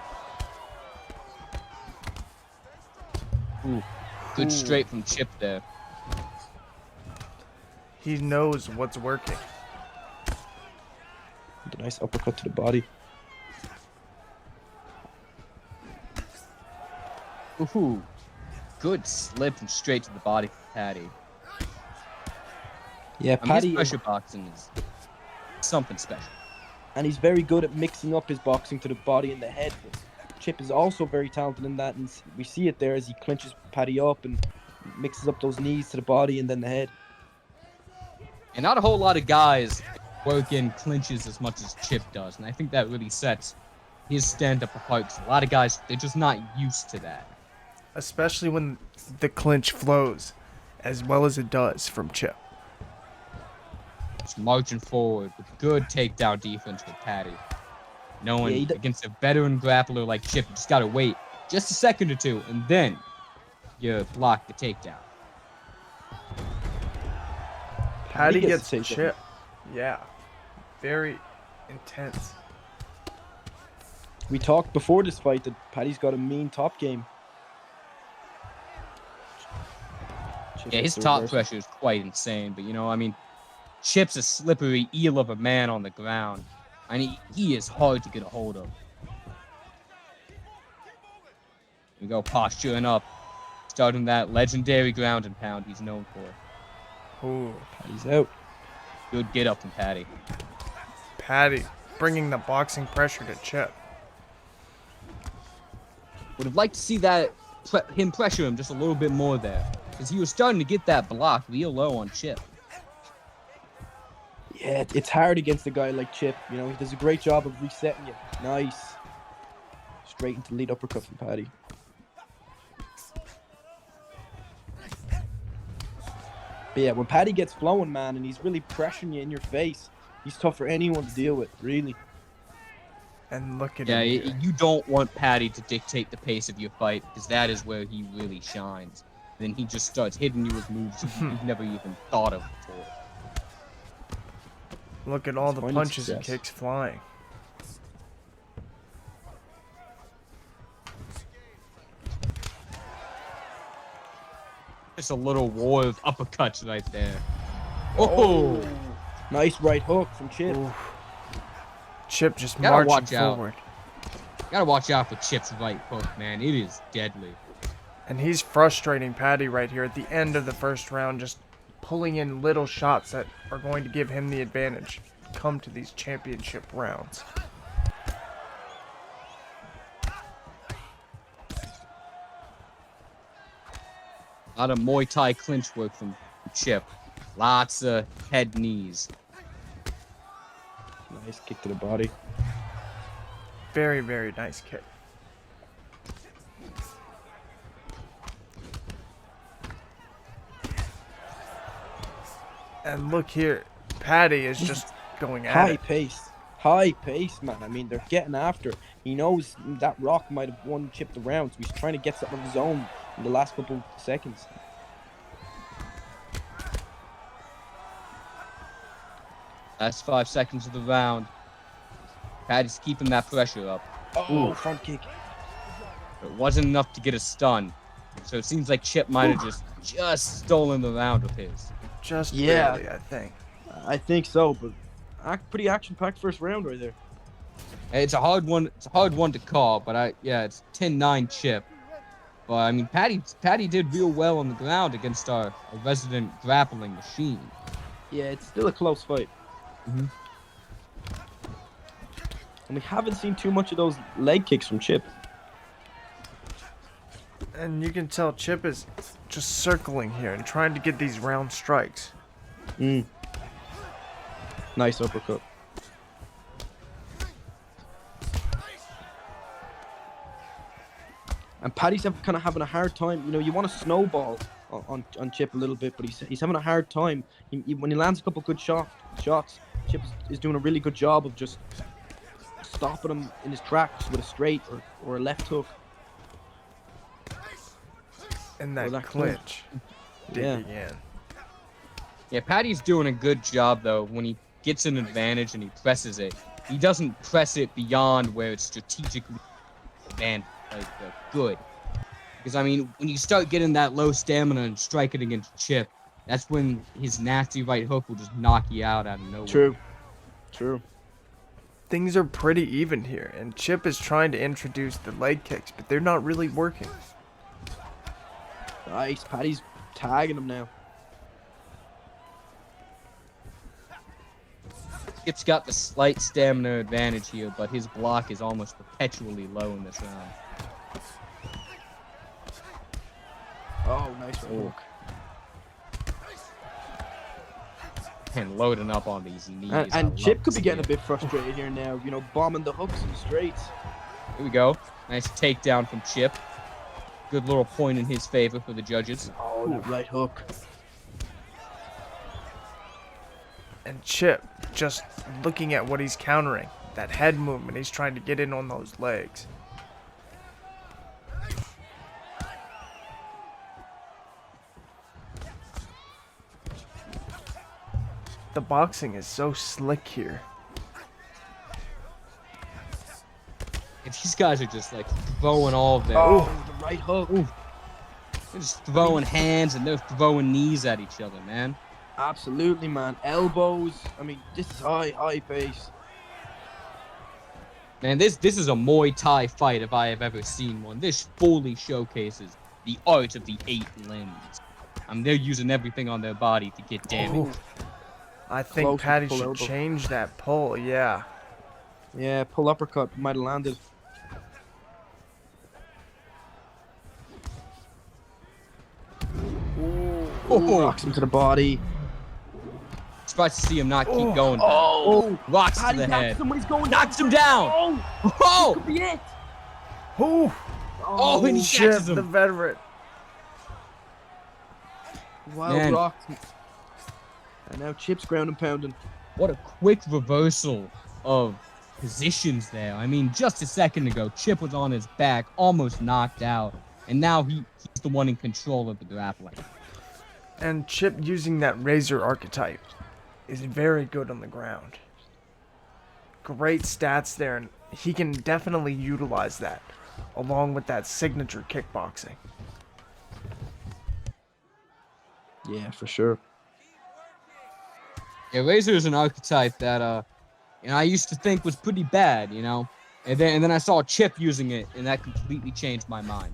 Ooh, good straight from Chip there. He knows what's working. With a nice uppercut to the body. Ooh, good slip and straight to the body from Patty. Yeah, I mean, his Paddy, pressure boxing is something special. and he's very good at mixing up his boxing to the body and the head. Chip is also very talented in that, and we see it there as he clinches Paddy up and mixes up those knees to the body and then the head. And not a whole lot of guys work in clinches as much as Chip does, and I think that really sets his stand-up apart, 'cause a lot of guys, they're just not used to that. Especially when the clinch flows as well as it does from Chip. Just marching forward with good takedown defense with Patty. Knowing Yeah, against a veteran grappler like Chip, you just gotta wait just a second or two, and then you block the takedown. Patty He gets to take Chip. Yeah. Very intense. We talked before this fight that Paddy's got a mean top game. Chip Yeah, his gets the top reversal. pressure is quite insane, but you know, I mean, Chip's a slippery eel of a man on the ground. I mean, he is hard to get a hold of. We go posturing up, starting that legendary ground and pound he's known for. Ooh. Paddy's out. Good get up from Patty. Patty bringing the boxing pressure to Chip. Would have liked to see that him pressure him just a little bit more there, because he was starting to get that block real low on Chip. Yeah, it's hard against a guy like Chip. You know, he does a great job of resetting you. Nice. Straight into the lead uppercut from Paddy. But yeah, when Paddy gets flowing, man, and he's really pressuring you in your face, he's tough for anyone to deal with, really. And look at Yeah, him. here. you don't want Patty to dictate the pace of your fight, because that is where he really shines. Then he just starts hitting you with moves you've never even thought of before. Look at all the Finding punches success. and kicks flying. Just a little war of uppercuts right there. Oh, Nice right hook from Chip. Ooh. Chip just Gotta marching watch out. forward. gotta watch out for Chip's right hook, man. It is deadly. And he's frustrating Patty right here at the end of the first round, just pulling in little shots that are going to give him the advantage. Come to these championship rounds. A lot of Muay Thai clinch work from Chip. Lots of head knees. Nice kick to the body. Very, very nice kick. And look here, Patty is just going at High it. pace. High pace, man. I mean, they're getting after it. He knows that Rock might have won Chip the round, so he's trying to get something of his own in the last couple of seconds. Last 5 seconds of the round. Patty's keeping that pressure up. Oh, Ooh. front kick. But it wasn't enough to get a stun. So it seems like Chip might have just stolen the round with his. Just Yeah. barely, I think. I think so, but pretty action-packed first round right there. It's a hard one. It's a hard one to call, but it's 10-9 Chip. But I mean, Patty did real well on the ground against our resident grappling machine. Yeah, it's still a close fight. Mm-hmm. And we haven't seen too much of those leg kicks from Chip. And you can tell Chip is just circling here and trying to get these round strikes. Nice uppercut. And Paddy's kind of having a hard time. You know, you want to snowball on Chip a little bit, but he's having a hard time. When he lands a couple good shots, Chip is doing a really good job of just stopping him in his tracks with a straight or a left hook. And that clinch. Digging in. Yeah, Patty's doing a good job, though, when he gets an advantage and he presses it. He doesn't press it beyond where it's strategically good. Because, I mean, when you start getting that low stamina and striking against Chip, that's when his nasty right hook will just knock you out of nowhere. True. Things are pretty even here, and Chip is trying to introduce the leg kicks, but they're not really working. Nice. Paddy's tagging him now. Chip's got the slight stamina advantage here, but his block is almost perpetually low in this round. Oh, nice hook. And loading up on these knees. And Chip could be getting a bit frustrated here now, you know, bombing the hooks and straights. Here we go. Nice takedown from Chip. Good little point in his favor for the judges. Oh, that right hook. And Chip just looking at what he's countering. That head movement, he's trying to get in on those legs. The boxing is so slick here. And these guys are just like throwing all of their... Oh, the right hook. Ooh. They're just throwing hands and they're throwing knees at each other, man. Absolutely, man. Elbows. I mean, this is high pace. Man, this is a Muay Thai fight if I have ever seen one. This fully showcases the art of the 8 limbs. They're using everything on their body to get damage. I think Close Patty pull should elbow. change that pull, yeah. Yeah, pull uppercut might have landed. Oh, Rocks him to the body. surprised to see him not keep going. Oh, Rocks to Paddy the head. Somebody's going Knocks him down. Oh, Oh! could be it. Ooh, Oh, and he Chip, catches him. the veteran. Wild Man. rocks. And now Chip's ground and pounding. What a quick reversal of positions there. I mean, just a second ago, Chip was on his back, almost knocked out. And now he's the one in control of the grappling. And Chip using that razor archetype is very good on the ground. Great stats there, and he can definitely utilize that along with that signature kickboxing. Yeah, for sure. Yeah, Razor is an archetype that I used to think was pretty bad, you know. And then I saw Chip using it, and that completely changed my mind.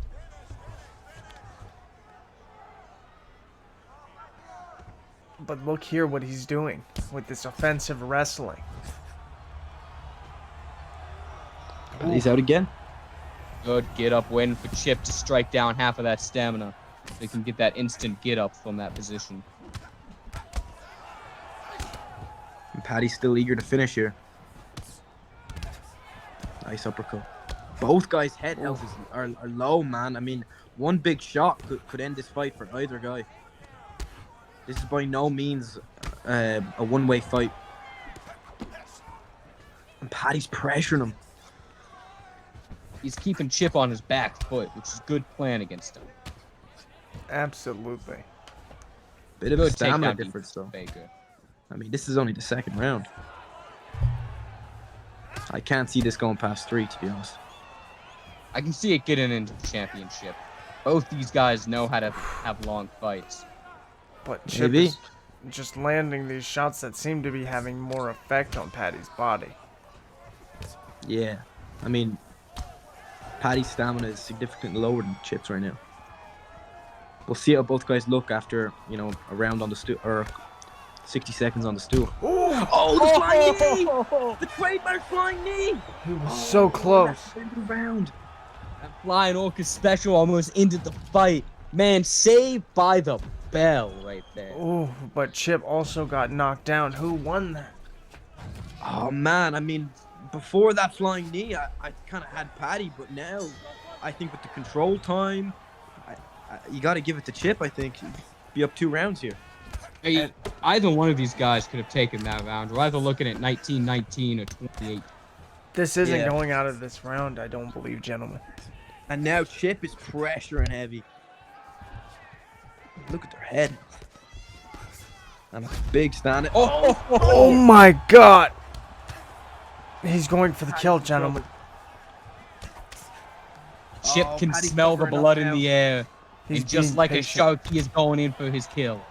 But look here what he's doing with this offensive wrestling. And he's out again. Good get up win for Chip to strike down half of that stamina. So he can get that instant get up from that position. And Paddy's still eager to finish here. Nice uppercut. Both guys' head health are low, man. I mean, one big shot could end this fight for either guy. This is by no means a one-way fight. And Paddy's pressuring him. He's keeping Chip on his back foot, which is good plan against him. Absolutely. Bit of a Good stamina takedown difference, though. Baker. I mean, this is only the second round. I can't see this going past 3, to be honest. I can see it getting into the championship. Both these guys know how to have long fights. But Chip Maybe. is just landing these shots that seem to be having more effect on Patty's body. Yeah. I mean, Paddy's stamina is significantly lower than Chip's right now. We'll see how both guys look after, a round on the stool, or 60 seconds on the stool. Ooh, Oh, the flying knee! The trademark flying knee! he was so close. That's the end of the round. That flying orca special almost ended the fight. Man, saved by the bell right there. Ooh, but Chip also got knocked down. Who won that? Oh, man, I mean, before that flying knee, I kind of had Paddy, but now I think with the control time, you got to give it to Chip, I think. Be up 2 rounds here. Hey, either one of these guys could have taken that round. We're either looking at 19-19 or 28. This isn't Yeah. going out of this round, I don't believe, gentlemen. And now Chip is pressuring heavy. Look at their head. And a big stand. Oh my god! He's going for the kill, gentlemen. Chip Oh, can Paddy's smell the covering up blood in now. the air. He's And just being like patient. a shark, he is going in for his kill.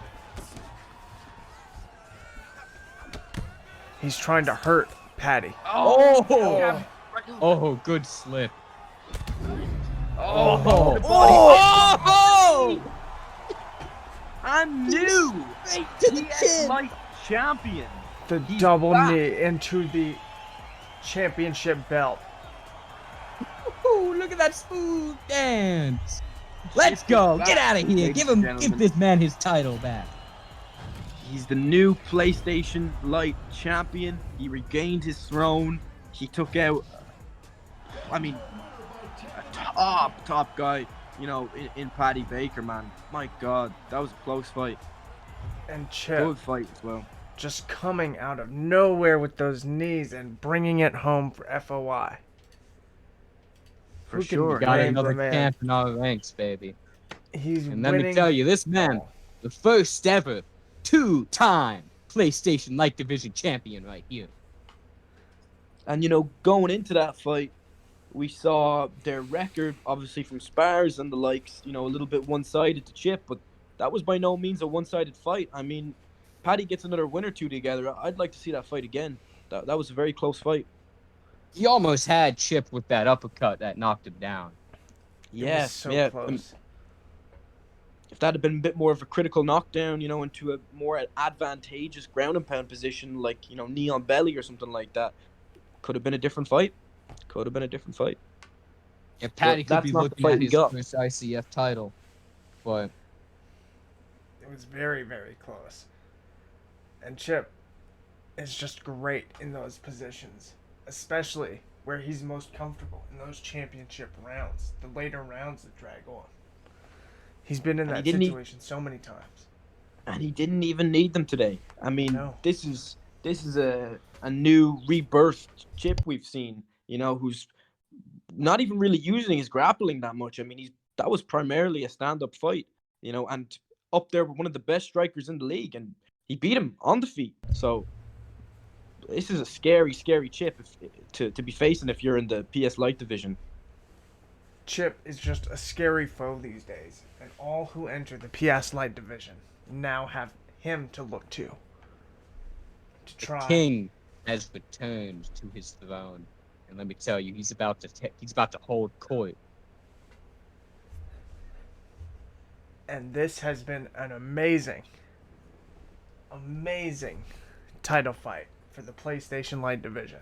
He's trying to hurt Paddy. Oh, good slip. Oh, Oh. oh, and new Straight to the PS chin. Light champion. The He's double back. knee into the championship belt. Ooh, look at that smooth dance. Let's Chip is go. back, Get out of here. ladies Give and him. Give gentlemen. this man his title back. He's the new PlayStation Light champion. He regained his throne. He took out, a top guy, in Paddy Baker, man. My God, that was a close fight. And Chip Good fight as well. just coming out of nowhere with those knees and bringing it home for FOI. For Who can sure. Got blame another the man? champ in our ranks, baby. He's And let winning. me tell you, this man, the first ever 2-time PlayStation Light Division champion right here. And going into that fight, we saw their record, obviously from spars and the likes, a little bit one-sided to Chip, but that was by no means a one-sided fight. I mean, Paddy gets another win or two together. I'd like to see that fight again. That was a very close fight. He almost had Chip with that uppercut that knocked him down. It was so close. If that had been a bit more of a critical knockdown, into a more advantageous ground and pound position, like, knee on belly or something like that, could have been a different fight. Yeah, Paddy But could be that's not the looking fight at we his got. first ICF title. But It was very, very close. And Chip is just great in those positions, especially where he's most comfortable in those championship rounds, the later rounds that drag on. He's been in And that he didn't situation so many times. And he didn't even need them today. I mean, No. this is a new rebirthed Chip we've seen, who's not even really using his grappling that much. I mean, that was primarily a stand-up fight, and up there with one of the best strikers in the league, and he beat him on the feet. So this is a scary, scary Chip to be facing if you're in the PS Light division. Chip is just a scary foe these days, and all who enter the PS Light division now have him to look to the try. king has returned to his throne. And let me tell you, he's about to hold court. And this has been an amazing title fight for the PlayStation Light division.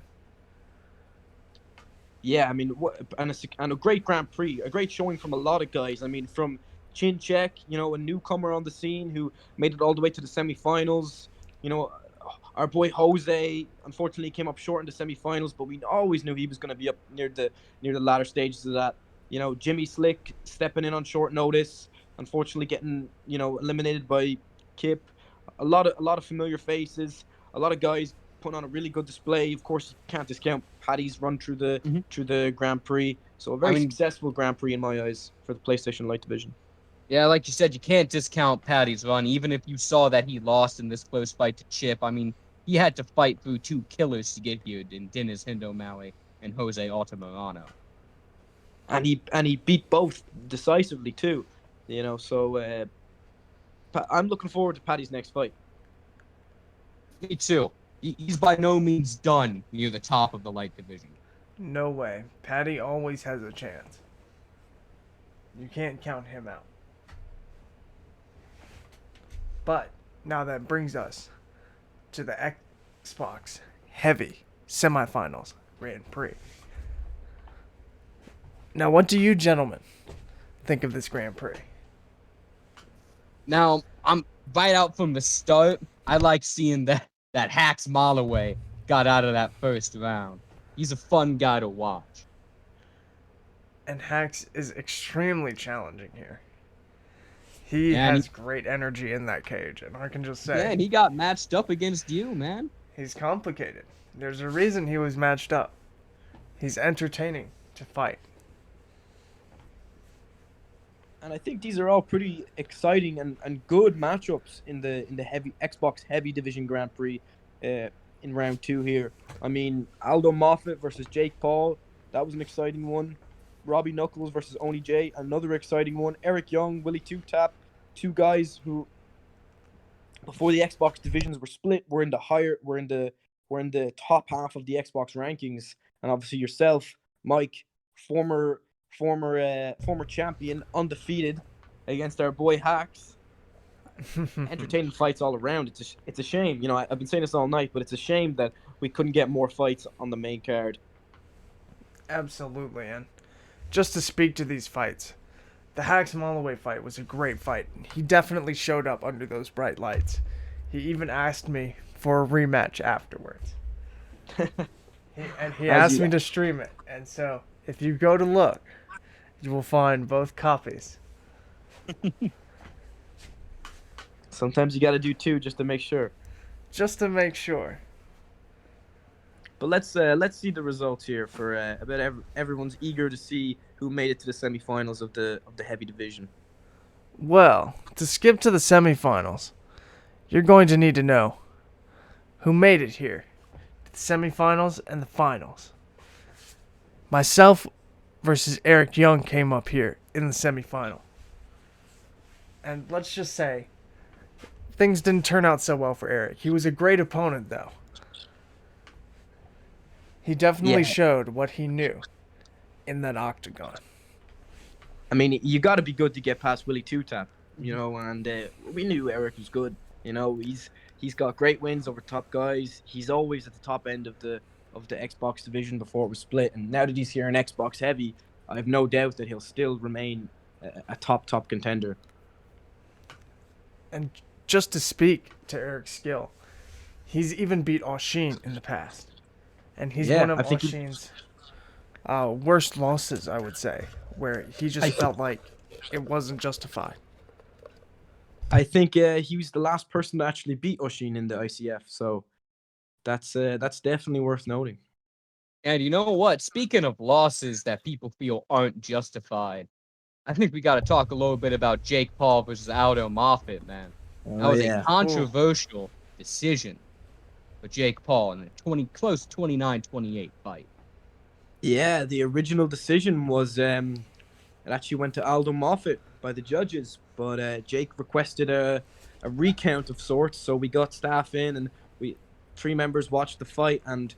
Yeah, I mean, and a great Grand Prix, a great showing from a lot of guys. I mean, from Chinchek, a newcomer on the scene who made it all the way to the semifinals. Our boy Jose, unfortunately, came up short in the semifinals, but we always knew he was going to be up near the latter stages of that. Jimmy Slick stepping in on short notice, unfortunately getting eliminated by Kip. A lot of familiar faces, a lot of guys putting on a really good display. Of course, you can't discount Paddy's run through the Grand Prix. So a very successful Grand Prix in my eyes for the PlayStation Light division. Yeah, like you said, you can't discount Paddy's run, even if you saw that he lost in this close fight to Chip. I mean, he had to fight through 2 killers to get here, in Dennis Hindomawe and Jose Altamirano. And he beat both decisively too, So I'm looking forward to Paddy's next fight. Me too. He's by no means done near the top of the light division. No way. Patty always has a chance. You can't count him out. But now that brings us to the Xbox Heavy Semifinals Grand Prix. Now, what do you gentlemen think of this Grand Prix? Now, I'm right out from the start. I like seeing that Hacks Molloway got out of that first round. He's a fun guy to watch. And Hax is extremely challenging here. He Yeah, and has great energy in that cage, and I can just say, yeah, and he got matched up against you, man. he's complicated. There's a reason he was matched up. He's entertaining to fight. And I think these are all pretty exciting and good matchups in the heavy Xbox Heavy Division Grand Prix in round 2 here. I mean, Aldo Moffat versus Jake Paul, that was an exciting one. Robbie Knuckles versus Oni J, another exciting one. Eric Young, Willie Two Tap, two guys who before the Xbox divisions were split, were in the top half of the Xbox rankings. And obviously yourself, Mike, former champion, undefeated against our boy Hacks. Entertaining fights all around. It's a shame, you know. I've been saying this all night, but it's a shame that we couldn't get more fights on the main card. Absolutely, and just to speak to these fights, the Hacks Holloway fight was a great fight. He definitely showed up under those bright lights. He even asked me for a rematch afterwards. He asked me to stream it, and so if you go to look, you will find both copies. Sometimes you got to do two just to make sure. Just to make sure. But let's see the results here for I bet everyone's eager to see who made it to the semifinals of the heavy division. Well, to skip to the semifinals, you're going to need to know who made it here to the semifinals and the finals. Myself versus Eric Young came up here in the semifinal. And let's just say, things didn't turn out so well for Eric. He was a great opponent, though. He definitely showed what he knew in that octagon. I mean, you got to be good to get past Willie Two Tap, you know, and we knew Eric was good. You know, he's got great wins over top guys. He's always at the top end of the Xbox division before it was split, and now that he's here in Xbox Heavy, I have no doubt that he'll still remain a top contender. And just to speak to Eric's skill, he's even beat Oshin in the past. And he's one of Oshin's worst losses, I would say, where he just felt like it wasn't justified. I think he was the last person to actually beat Oshin in the ICF, so that's definitely worth noting. And you know what? Speaking of losses that people feel aren't justified, I think we got to talk a little bit about Jake Paul versus Aldo Moffat, man. That was a controversial decision for Jake Paul in a close 29-28 fight. Yeah, the original decision was it actually went to Aldo Moffat by the judges, but Jake requested a recount of sorts, so we got staff in and three members watched the fight and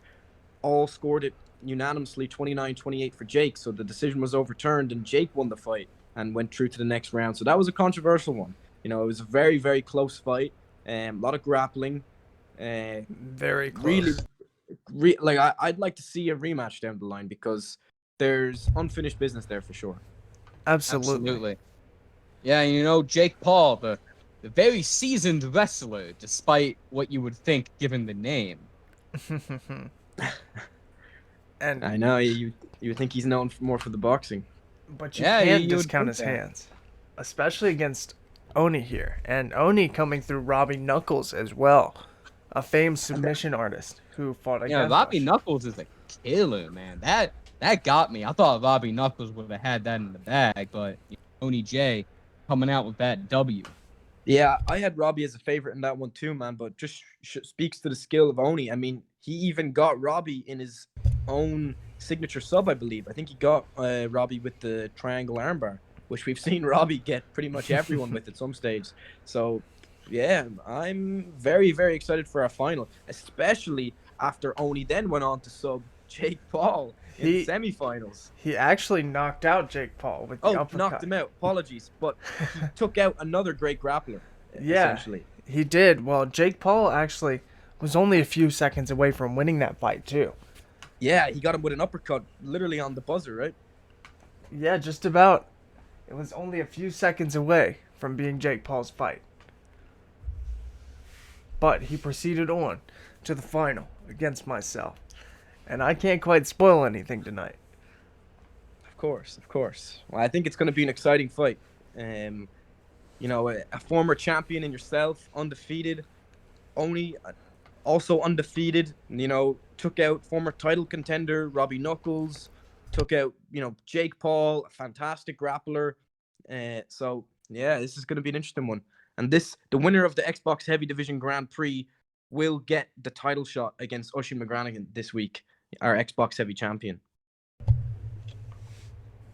all scored it unanimously 29-28 for Jake. So the decision was overturned and Jake won the fight and went through to the next round. So that was a controversial one. You know, it was a very, very close fight. A lot of grappling. Very close. I'd like to see a rematch down the line because there's unfinished business there for sure. Absolutely. Yeah, you know, Jake Paul, the very seasoned wrestler, despite what you would think given the name. And I know you would think he's known more for the boxing, but you can't discount his hands, especially against Oni here, and Oni coming through Robbie Knuckles as well, a famed submission artist who fought against. Yeah, Robbie Knuckles is a killer, man. That got me. I thought Robbie Knuckles would have had that in the bag, but Oni J coming out with that W. Yeah, I had Robbie as a favorite in that one too, man. But just speaks to the skill of Oni. I mean, he even got Robbie in his own signature sub, I believe. I think he got Robbie with the triangle armbar, which we've seen Robbie get pretty much everyone with at some stage. So, yeah, I'm very, very excited for our final, especially after Oni then went on to sub Jake Paul in the semifinals. He actually knocked out Jake Paul with the uppercut. Knocked him out. Apologies, but he took out another great grappler. Yeah, essentially. He did. Well, Jake Paul actually was only a few seconds away from winning that fight too. Yeah, he got him with an uppercut, literally on the buzzer, right? Yeah, just about. It was only a few seconds away from being Jake Paul's fight. But he proceeded on to the final against myself. And I can't quite spoil anything tonight. Of course. Well, I think it's going to be an exciting fight. A former champion in yourself, undefeated, also undefeated, took out former title contender Robbie Knuckles, took out, Jake Paul, a fantastic grappler. So, yeah, this is going to be an interesting one. And the winner of the Xbox Heavy Division Grand Prix will get the title shot against McGranagan this week, our Xbox Heavy champion.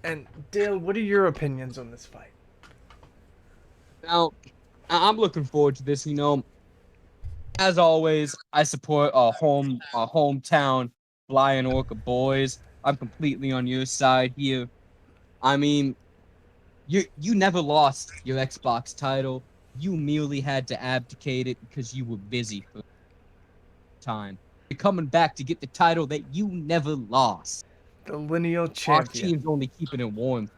And Dale, what are your opinions on this fight? Now, I'm looking forward to this. As always, I support our hometown Flying Orca boys. I'm completely on your side here. I mean, you never lost your Xbox title. You merely had to abdicate it because you were busy for time. You're coming back to get the title that you never lost. The lineal Our champion. team's only keeping it warm.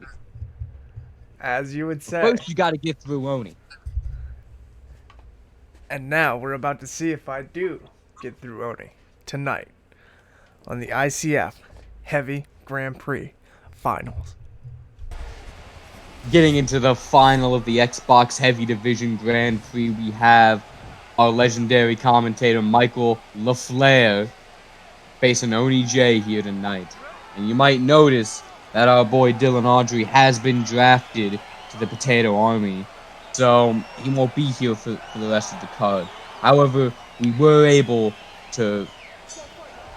As you would say. First, you got to get through Oni. And now we're about to see if I do get through Oni tonight on the ICF Heavy Grand Prix Finals. Getting into the final of the Xbox Heavy Division Grand Prix, we have our legendary commentator Michael LaFlare facing Oni J here tonight. And you might notice that our boy Dylan Audrey has been drafted to the Potato Army, so he won't be here for the rest of the card. However, we were able to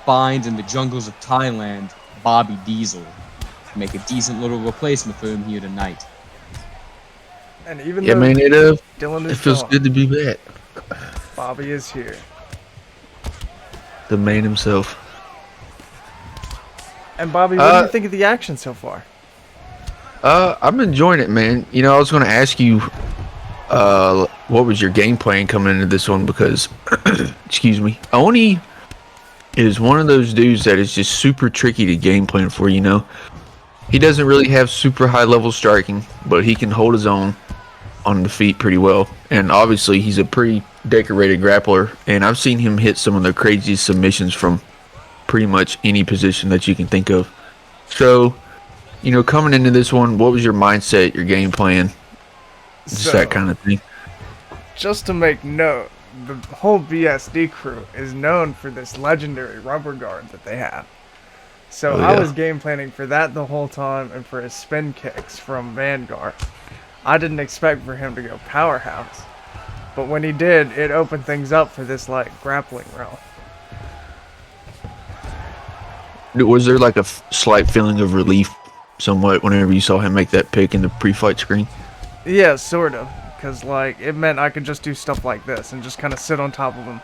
find in the jungles of Thailand Bobby Diesel to make a decent little replacement for him here tonight. And even yeah, though man, Dylan it is feels gone, good to be back. Bobby is here. The man himself. And Bobby, what do you think of the action so far? I'm enjoying it, man. I was going to ask you, what was your game plan coming into this one? Because, excuse me, Oni is one of those dudes that is just super tricky to game plan for. He doesn't really have super high level striking, but he can hold his own on the feet pretty well. And obviously, he's a pretty decorated grappler, and I've seen him hit some of the craziest submissions from pretty much any position that you can think of. So, coming into this one, what was your mindset, your game plan? Just that kind of thing. Just to make note, the whole BSD crew is known for this legendary rubber guard that they have. So I was game planning for that the whole time and for his spin kicks from Vanguard. I didn't expect for him to go powerhouse. But when he did, it opened things up for this grappling realm. Was there a slight feeling of relief somewhat whenever you saw him make that pick in the pre-fight screen? Yeah, sort of. Because it meant I could just do stuff like this and just kind of sit on top of him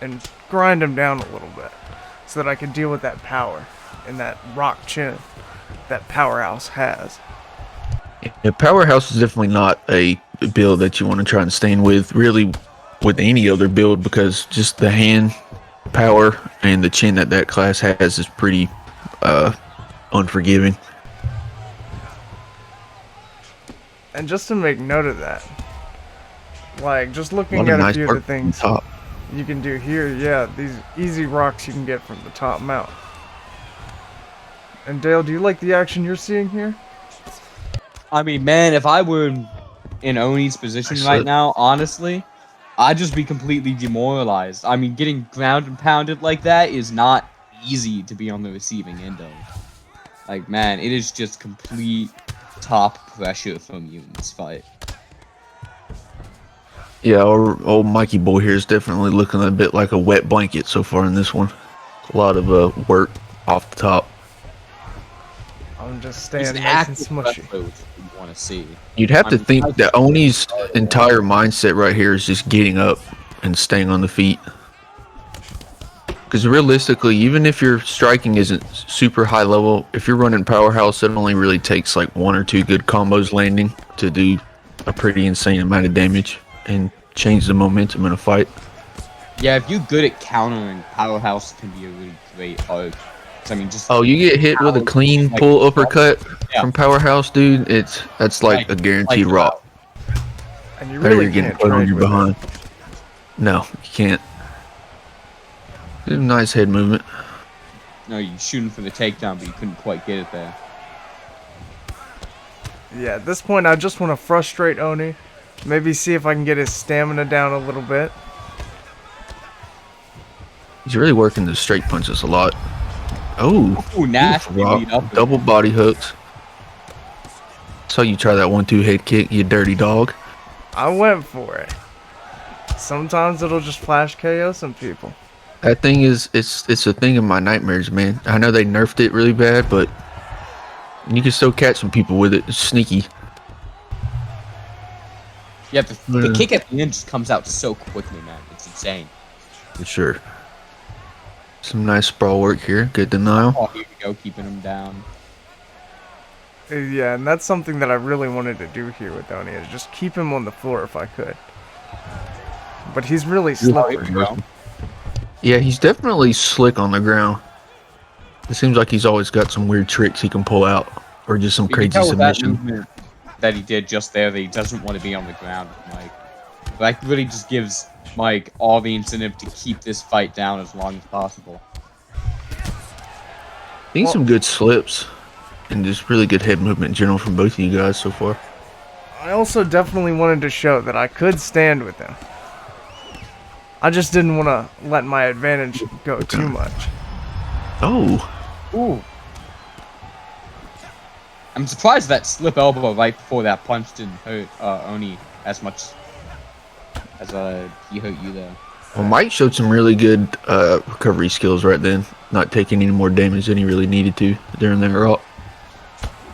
and grind him down a little bit so that I could deal with that power and that rock chin that Powerhouse has. Yeah, Powerhouse is definitely not a build that you want to try and stand with, really, with any other build, because just the hand power and the chin that class has is pretty unforgiving. And just to make note of that, just looking at a few of the things you can do here, these easy rocks you can get from the top mount. And Dale, do you like the action you're seeing here? I mean, man, if I were in Oni's position right now, honestly, I'd just be completely demoralized. I mean, getting ground and pounded like that is not easy to be on the receiving end of. Man, it is just complete top pressure from you in this fight. Yeah, old Mikey boy here is definitely looking a bit like a wet blanket so far in this one. A lot of work off the top. I'm just staying nice and smushy. You want to see. You'd have to think that Oni's entire mindset right here is just getting up and staying on the feet. Because realistically, even if your striking isn't super high level, if you're running powerhouse, it only really takes like 1 or 2 good combos landing to do a pretty insane amount of damage and change the momentum in a fight. Yeah, if you're good at countering, powerhouse can be a really great art. I mean, just Oh, you get hit with a clean like, pull uppercut yeah. from powerhouse, dude. That's like a guaranteed rock. And you Better really you're getting can't put on trade your with behind. it. No, you can't. Nice head movement. No, you're shooting for the takedown, but you couldn't quite get it there. Yeah, at this point, I just want to frustrate Oni. Maybe see if I can get his stamina down a little bit. He's really working the straight punches a lot. Oh, Ooh, nasty beautiful lead rock. up. Double body hooks. Saw you try that 1-2 head kick, you dirty dog. I went for it. Sometimes it'll just flash KO some people. That thing is, it's a thing in my nightmares, man. I know they nerfed it really bad, but you can still catch some people with it. It's sneaky. Yeah, the kick at the end just comes out so quickly, man. It's insane. For sure. Some nice sprawl work here. Good denial. Oh, here we go, keeping him down. Yeah, and that's something that I really wanted to do here with Oni, is just keep him on the floor if I could. But he's really slippery. Here we go. Yeah, he's definitely slick on the ground. It seems like he's always got some weird tricks he can pull out, or just some You can crazy tell with that submission. movement that he did just there that he doesn't want to be on the ground with Mike. That really just gives Mike all the incentive to keep this fight down as long as possible. Seen some good slips and just really good head movement in general from both of you guys so far. I also definitely wanted to show that I could stand with him. I just didn't want to let my advantage go too much. Oh, Ooh. I'm surprised that slip elbow right before that punch didn't hurt Oni as much as he hurt you there. well, Mike showed some really good recovery skills right then, not taking any more damage than he really needed to during that rock.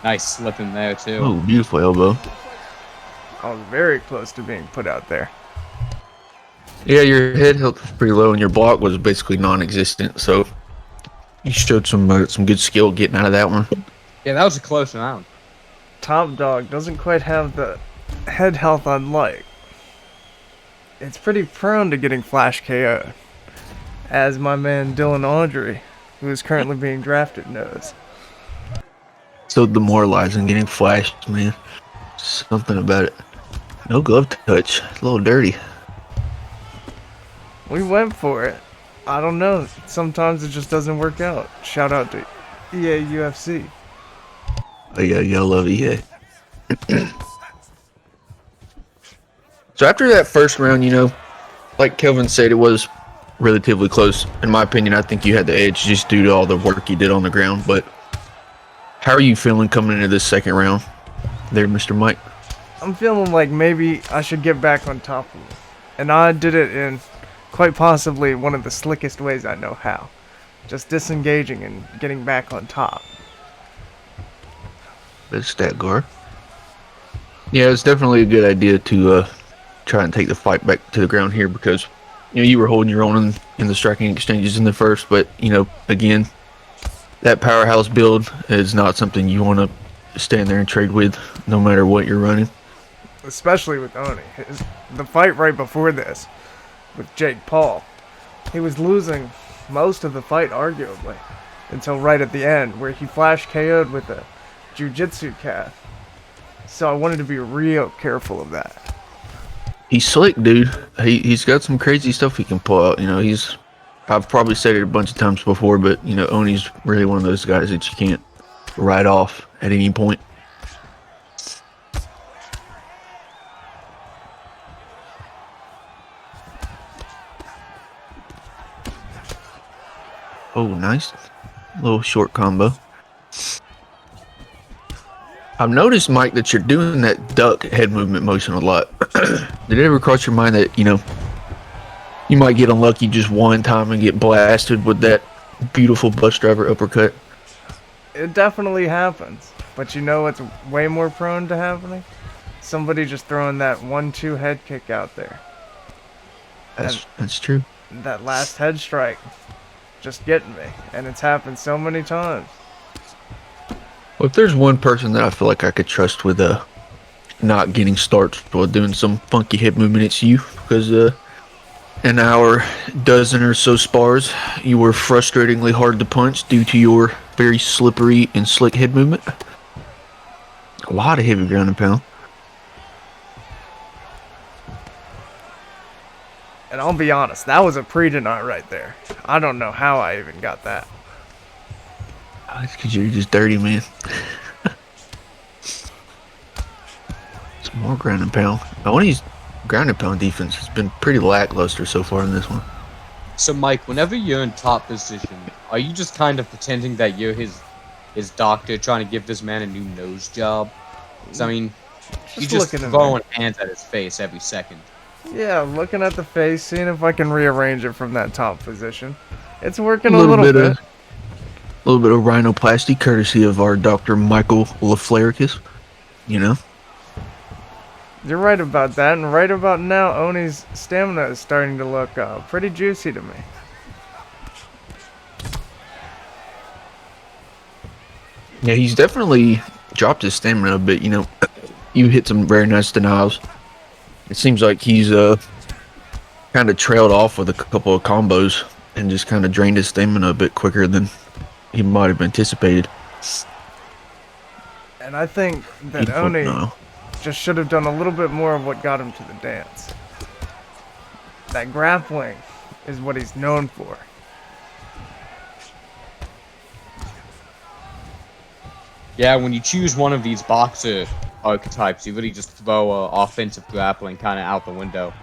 Nice slip in there too. Oh, beautiful elbow. I was very close to being put out there. Yeah, your head held pretty low and your block was basically non-existent, so you showed some good skill getting out of that one. Yeah, that was a close round. Top Dog doesn't quite have the head health I'd like. It's pretty prone to getting flash KO'd, as my man Dylan Audrey, who is currently being drafted, knows. So demoralizing getting flashed, man. Something about it. No glove touch. It's a little dirty. We went for it. I don't know. Sometimes it just doesn't work out. Shout out to EA UFC. Oh yeah, y'all love EA. So after that first round, you know, like Kelvin said, it was relatively close. In my opinion, I think you had the edge just due to all the work you did on the ground. But how are you feeling coming into this second round there, Mr. Mike? I'm feeling like maybe I should get back on top of it. And I did it in quite possibly one of the slickest ways I know how. Just disengaging and getting back on top. Good stat, Gar. Yeah, it's definitely a good idea to try and take the fight back to the ground here because, you know, you were holding your own in the striking exchanges in the first, but, you know, again, that powerhouse build is not something you want to stand there and trade with no matter what you're running. Especially with Oni. The fight right before this with Jake Paul, he was losing most of the fight, arguably, until right at the end, where he flash KO'd with a jiu-jitsu calf. So I wanted to be real careful of that. He's slick, dude. He's got some crazy stuff he can pull out. You know, I've probably said it a bunch of times before, but, you know, Oni's really one of those guys that you can't write off at any point. Oh, nice. Little short combo. I've noticed, Mike, that you're doing that duck head movement motion a lot. Did it ever cross your mind that, you know, you might get unlucky just one time and get blasted with that beautiful bus driver uppercut? It definitely happens. But you know what's way more prone to happening? Somebody just throwing that 1-2 head kick out there. That's true. That last head strike. just getting me, and it's happened so many times. Well, if there's one person that I feel like I could trust with not getting starts while doing some funky hip movement, it's you, because in our dozen or so spars, you were frustratingly hard to punch due to your very slippery and slick head movement. A lot of heavy ground and pound. And I'll be honest, that was a Prix tonight right there. I don't know how I even got that. That's because you're just dirty, man. Some more ground and pound. Tony's ground and pound defense has been pretty lackluster so far in this one. So, Mike, whenever you're in top position, are you just kind of pretending that you're his doctor trying to give this man a new nose job? 'Cause, I mean, you just looking at throwing hands at his face every second. Yeah, looking at the face, seeing if I can rearrange it from that top position. It's working a little bit. A little bit of rhinoplasty, courtesy of our Dr. Michael LaFlare. You know? You're right about that, and right about now, Oni's stamina is starting to look pretty juicy to me. Yeah, he's definitely dropped his stamina a bit, you know. You hit some very nice denials. It seems like he's kind of trailed off with a couple of combos and just kind of drained his stamina a bit quicker than he might have anticipated. And I think that Oni just should have done a little bit more of what got him to the dance. That grappling is what he's known for. Yeah, when you choose one of these boxer archetypes, you really just throw offensive grappling kind of out the window.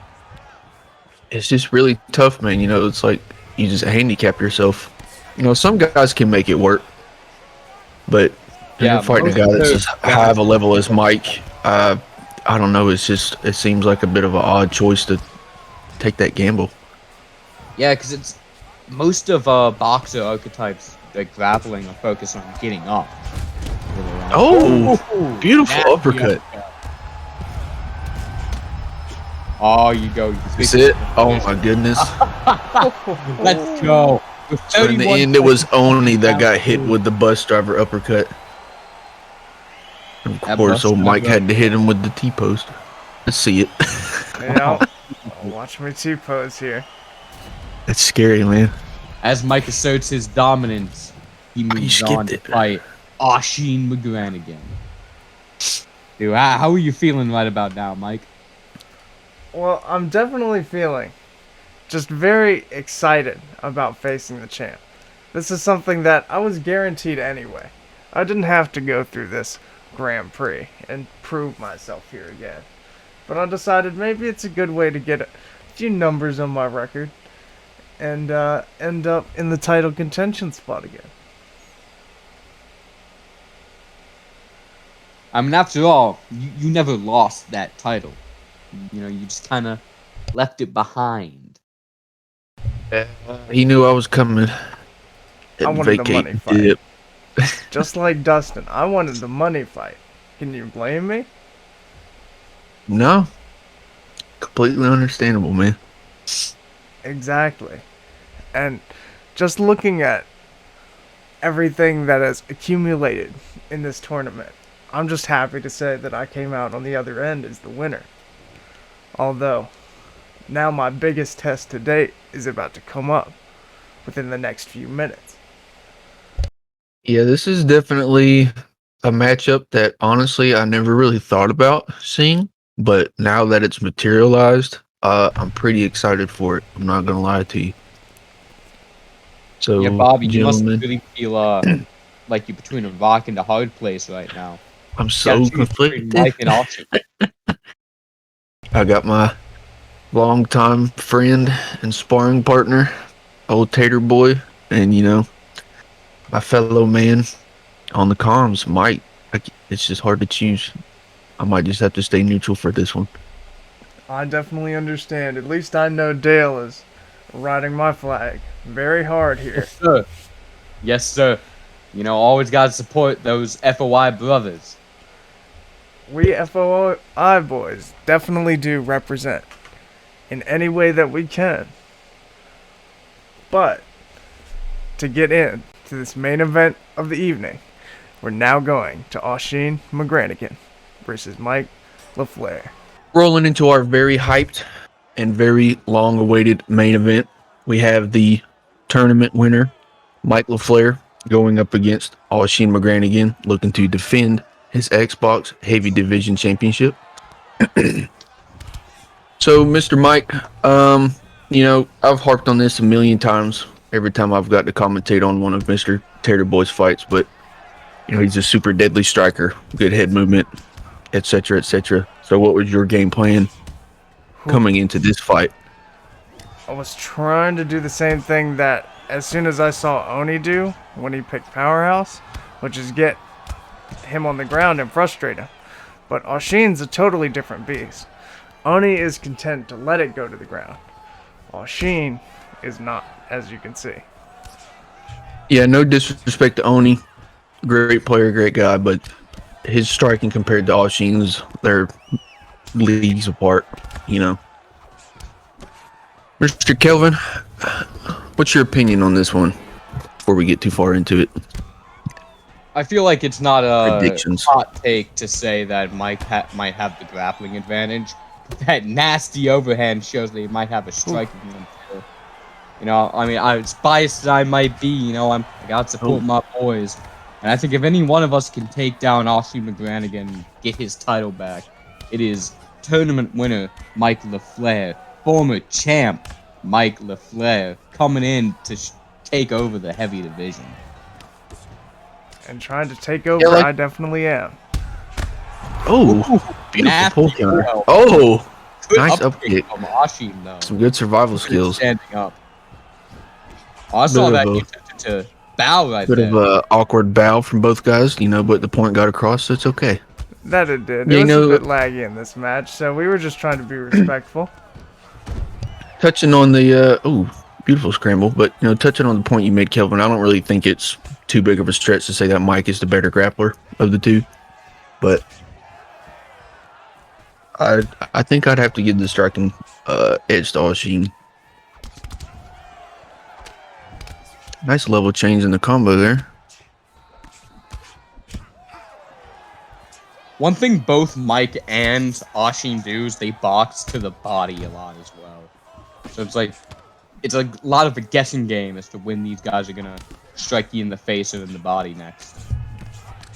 It's just really tough, man. You know, it's like you just handicap yourself. You know, some guys can make it work, but Yeah, you're fighting a guy that's as high of a level as Mike. I don't know. It seems like a bit of an odd choice to take that gamble. Yeah, because it's most of boxer archetypes, like grappling, are focused on getting up. Oh, beautiful uppercut. Oh, you go. That's it. Oh my goodness. Let's go. So in the end, it was Oni that got hit with the bus driver uppercut. Of course, old Mike had to hit him with the T-post. Let's see it. Yeah, watch me T-pose here. That's scary, man. As Mike asserts his dominance, he moves on to fight McGranagan. Dude, how are you feeling right about now, Mike? Well, I'm definitely feeling just very excited about facing the champ. This is something that I was guaranteed anyway. I didn't have to go through this Grand Prix and prove myself here again. But I decided maybe it's a good way to get a few numbers on my record and end up in the title contention spot again. I mean, after all, you never lost that title. You know, you just kind of left it behind. He knew I was coming. I wanted the money fight. Just like Dustin, I wanted the money fight. Can you blame me? No. Completely understandable, man. Exactly. And just looking at everything that has accumulated in this tournament, I'm just happy to say that I came out on the other end as the winner. Although, now my biggest test to date is about to come up within the next few minutes. Yeah, this is definitely a matchup that honestly I never really thought about seeing, but now that it's materialized, I'm pretty excited for it. I'm not gonna lie to you. So, Yeah, Bobby, you must gentlemen, really feel like you're between a rock and a hard place right now. I'm so conflicted. Life and option. I got my longtime friend and sparring partner, old Tater Boy, and you know, my fellow man on the comms, Mike. It's just hard to choose. I might just have to stay neutral for this one. I definitely understand. At least I know Dale is riding my flag very hard here. Yes, sir. Yes, sir. You know, always got to support those FOI brothers. We FOI boys definitely do represent in any way that we can. But to get in to this main event of the evening, we're now going to McGranagan versus Mike LaFlare. Rolling into our very hyped and very long-awaited main event, we have the tournament winner, Mike LaFlare, going up against McGranagan, looking to defend his Xbox Heavy Division Championship. So, Mr. Mike, I've harped on this a million times every time I've got to commentate on one of Mr. Tater Boy's fights, but he's a super deadly striker, good head movement, etc., etc. So what was your game plan coming into this fight? I was trying to do the same thing that as soon as I saw Oni do when he picked Powerhouse, which is get him on the ground and frustrate him. But Oshin's a totally different beast. Oni is content to let it go to the ground. Oshin is not, as you can see. Yeah, no disrespect to Oni. Great player, great guy, but his striking compared to Oshin's, they're leagues apart, Mr. Kelvin, what's your opinion on this one before we get too far into it? I feel like it's not a Predictions. hot take to say that Mike might have the grappling advantage. That nasty overhand shows that he might have a striking one too. As biased as I might be, I got to support my boys. And I think if any one of us can take down McGranagan and get his title back, it is tournament winner Mike LaFlare, former champ Mike LaFlare, coming in to take over the heavy division. And trying to take over, I definitely am. Oh, beautiful pull counter. Well. Oh, Good nice up kick. From Oshin, though. Some good survival skills. Standing up. I saw that you attempted to bow right there. Bit of a awkward bow from both guys, but the point got across, so it's okay. That it did. It was a bit laggy in this match, so we were just trying to be respectful. Touching on the beautiful scramble, but touching on the point you made, Kelvin, I don't really think it's too big of a stretch to say that Mike is the better grappler of the two, but I think I'd have to give the striking edge to Oshin. Nice level change in the combo there. One thing both Mike and Oshin do is they box to the body a lot as well. So it's a lot of a guessing game as to when these guys are gonna strike you in the face or in the body next.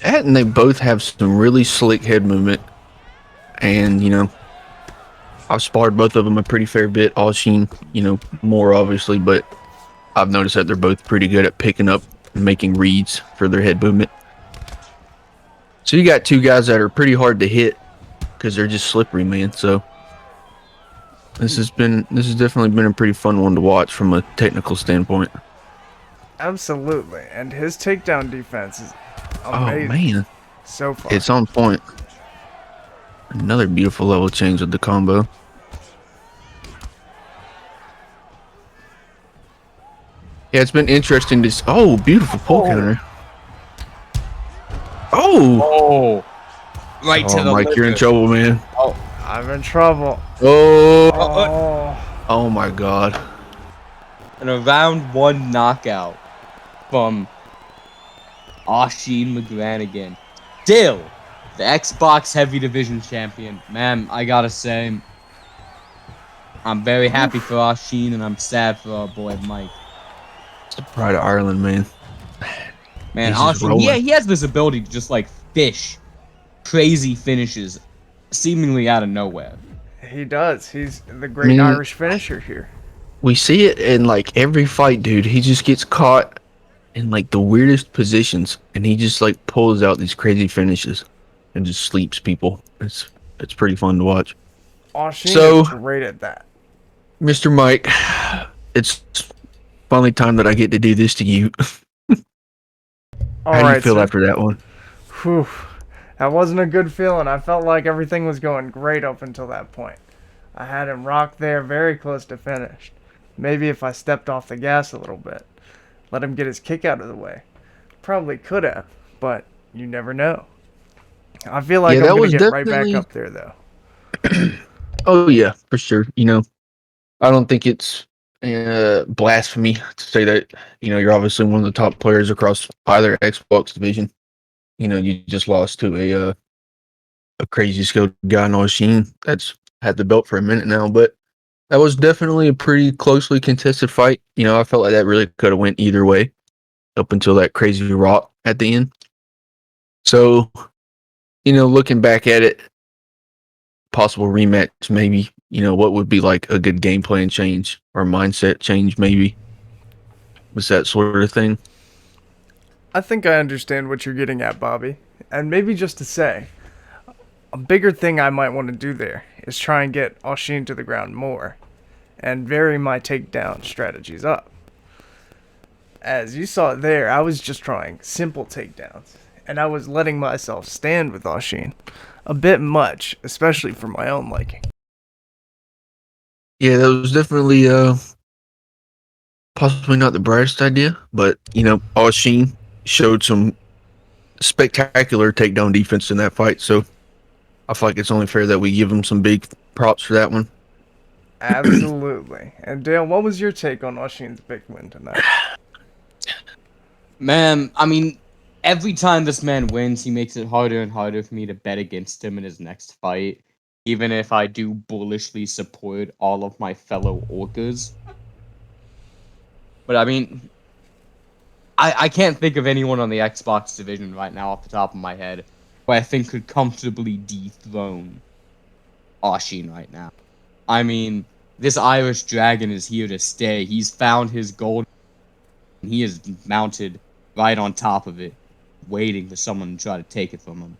And they both have some really slick head movement. And, I've sparred both of them a pretty fair bit. Oshin, more obviously, but I've noticed that they're both pretty good at picking up and making reads for their head movement. So you got two guys that are pretty hard to hit because they're just slippery, man. So this has definitely been a pretty fun one to watch from a technical standpoint. Absolutely, and his takedown defense is amazing. Oh man, so far it's on point. Another beautiful level change with the combo. Yeah, it's been interesting to. Oh, beautiful pull counter. Oh, right to the Mike, liver. you're in trouble, man. Oh, I'm in trouble. Oh my God. and a round one knockout from Oshin McGranagan. Still, the Xbox Heavy Division champion. Man, I gotta say, I'm very happy for Oshin and I'm sad for our boy Mike. It's the pride of Ireland, man. Man, He's just Oshin, rolling. he has this ability to just like fish crazy finishes seemingly out of nowhere. He does. He's the great Irish finisher here. We see it in like every fight, dude. He just gets caught in like the weirdest positions and he just like pulls out these crazy finishes and just sleeps people. It's pretty fun to watch. Oshin is great at that. Mr. Mike, it's finally time that I get to do this to you. How do you feel after that one? Whew. That wasn't a good feeling. I felt like everything was going great up until that point. I had him rocked there very close to finish. Maybe if I stepped off the gas a little bit, let him get his kick out of the way. Probably could have, but you never know. I feel like I'm going to get right back up there, though. Oh, yeah, for sure. You know, I don't think it's blasphemy to say that you're obviously one of the top players across either Xbox division. You just lost to a crazy skilled guy, Noah Sheen, that's had the belt for a minute now. But that was definitely a pretty closely contested fight. I felt like that really could have went either way up until that crazy rock at the end. So, looking back at it, possible rematch, maybe, what would be like a good game plan change or mindset change, maybe? Was that sort of thing? I think I understand what you're getting at, Bobby. And maybe just to say, a bigger thing I might want to do there is try and get Oshin to the ground more and vary my takedown strategies up. As you saw there, I was just trying simple takedowns, and I was letting myself stand with Oshin a bit much, especially for my own liking. Yeah, that was definitely possibly not the brightest idea, but Oshin showed some spectacular takedown defense in that fight, so I feel like it's only fair that we give him some big props for that one. Absolutely. And Dale, what was your take on Oshin's big win tonight? Man, I mean, every time this man wins, he makes it harder and harder for me to bet against him in his next fight, even if I do bullishly support all of my fellow orcas. But I mean, I can't think of anyone on the Xbox division right now off the top of my head who I think could comfortably dethrone Oshin right now. I mean, this Irish dragon is here to stay. He's found his gold, and he is mounted right on top of it, waiting for someone to try to take it from him.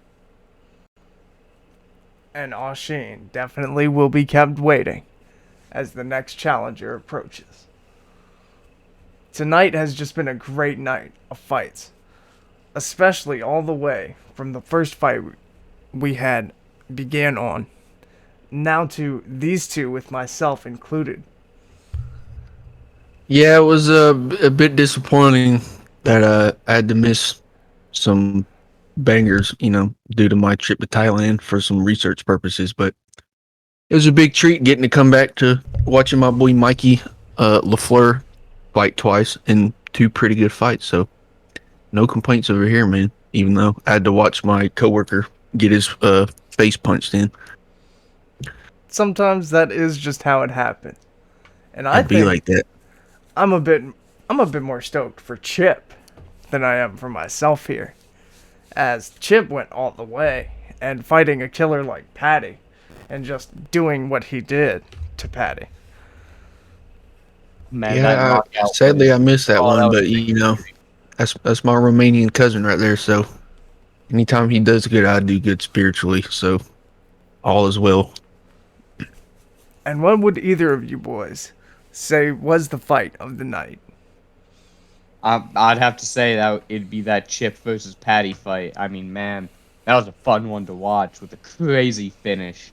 And Oshin definitely will be kept waiting as the next challenger approaches. Tonight has just been a great night of fights, especially all the way from the first fight we had began on, now to these two with myself included. Yeah, it was a bit disappointing that I had to miss some bangers, due to my trip to Thailand for some research purposes. But it was a big treat getting to come back to watching my boy Mikey LaFlare fight twice in two pretty good fights. So no complaints over here, man. Even though I had to watch my coworker get his face punched in. Sometimes that is just how it happens. And I I'd be think like that. I'm a bit more stoked for Chip than I am for myself here, as Chip went all the way and fighting a killer like Patty and just doing what he did to Patty. Man, that Yeah, knockout sadly I missed that Oh, one, that was but that's my Romanian cousin right there. So anytime he does good, I do good spiritually. So all is well. And what would either of you boys say was the fight of the night? I'd have to say that it'd be that Chip versus Patty fight. I mean, man, that was a fun one to watch with a crazy finish.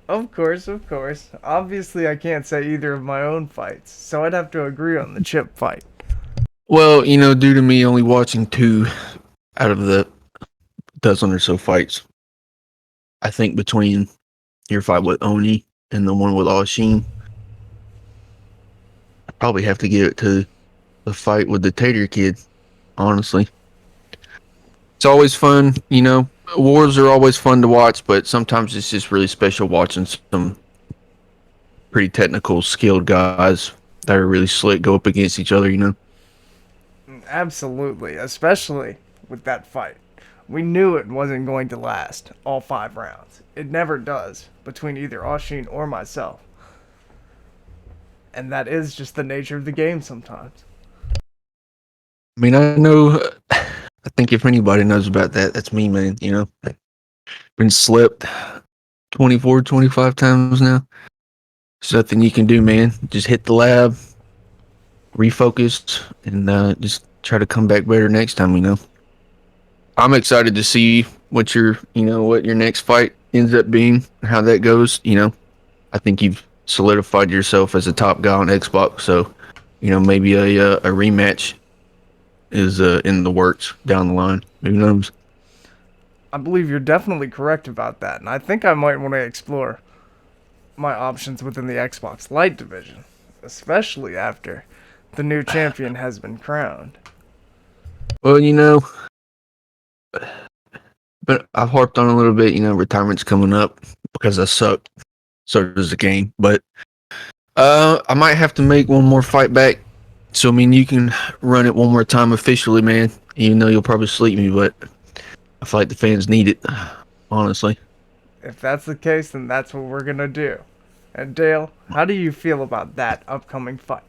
Of course, of course. Obviously, I can't say either of my own fights, so I'd have to agree on the Chip fight. Well, due to me only watching two out of the dozen or so fights, I think between your fight with Oni and the one with Oshin, I probably have to give it to the fight with the Tater Kid, honestly. It's always fun, wars are always fun to watch, but sometimes it's just really special watching some pretty technical, skilled guys that are really slick go up against each other. Absolutely, especially with that fight. We knew it wasn't going to last all 5 rounds. It never does between either Oshin or myself. And that is just the nature of the game sometimes. I mean, I know, I think if anybody knows about that, that's me, man, Been slipped 24, 25 times now. There's nothing you can do, man. Just hit the lab, refocus, and just try to come back better next time. I'm excited to see what what your next fight ends up being, how that goes. I think you've solidified yourself as a top guy on Xbox, so maybe a rematch is in the works down the line. Who knows? I believe you're definitely correct about that, and I think I might want to explore my options within the Xbox Lite division, especially after the new champion has been crowned. Well, but I've harped on a little bit. Retirement's coming up because I suck. So does the game. But I might have to make one more fight back. So you can run it one more time officially, man. Even though you'll probably sleep me, but I feel like the fans need it. Honestly. If that's the case, then that's what we're gonna do. And Dale, how do you feel about that upcoming fight?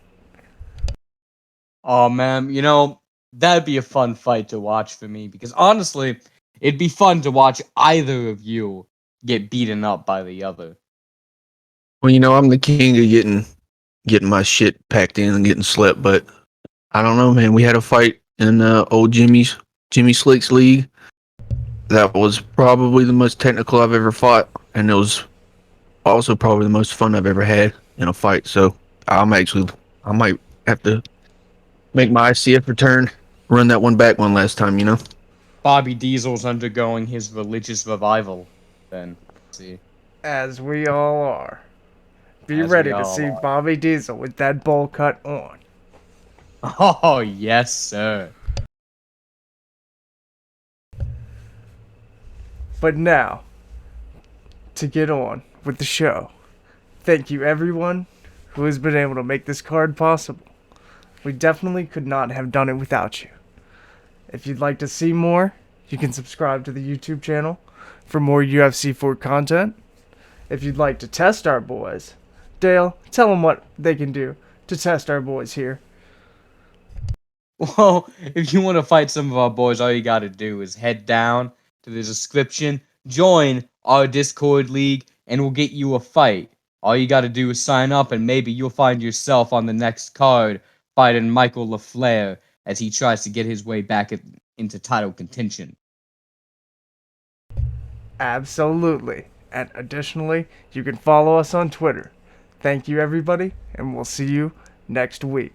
Oh man, that'd be a fun fight to watch for me because honestly, it'd be fun to watch either of you get beaten up by the other. Well, I'm the king of getting my shit packed in and getting slept, but I don't know, man. We had a fight in old Jimmy Slick's league. That was probably the most technical I've ever fought, and it was also probably the most fun I've ever had in a fight. So I might have to make my ICF return, run that one back one last time. Bobby Diesel's undergoing his religious revival. Then, see, As we all are. Be As ready we to all see are. Bobby Diesel with that bowl cut on. Oh yes, sir. But now, to get on with the show, thank you everyone who has been able to make this card possible. We definitely could not have done it without you. If you'd like to see more, you can subscribe to the YouTube channel for more UFC 4 content. If you'd like to test our boys, Dale, tell them what they can do to test our boys here. Well, if you want to fight some of our boys, all you got to do is head down to the description, join our Discord league, and we'll get you a fight. All you got to do is sign up, and maybe you'll find yourself on the next card fighting Michael LaFlare as he tries to get his way back into title contention. Absolutely. And additionally, you can follow us on Twitter. Thank you everybody, and we'll see you next week.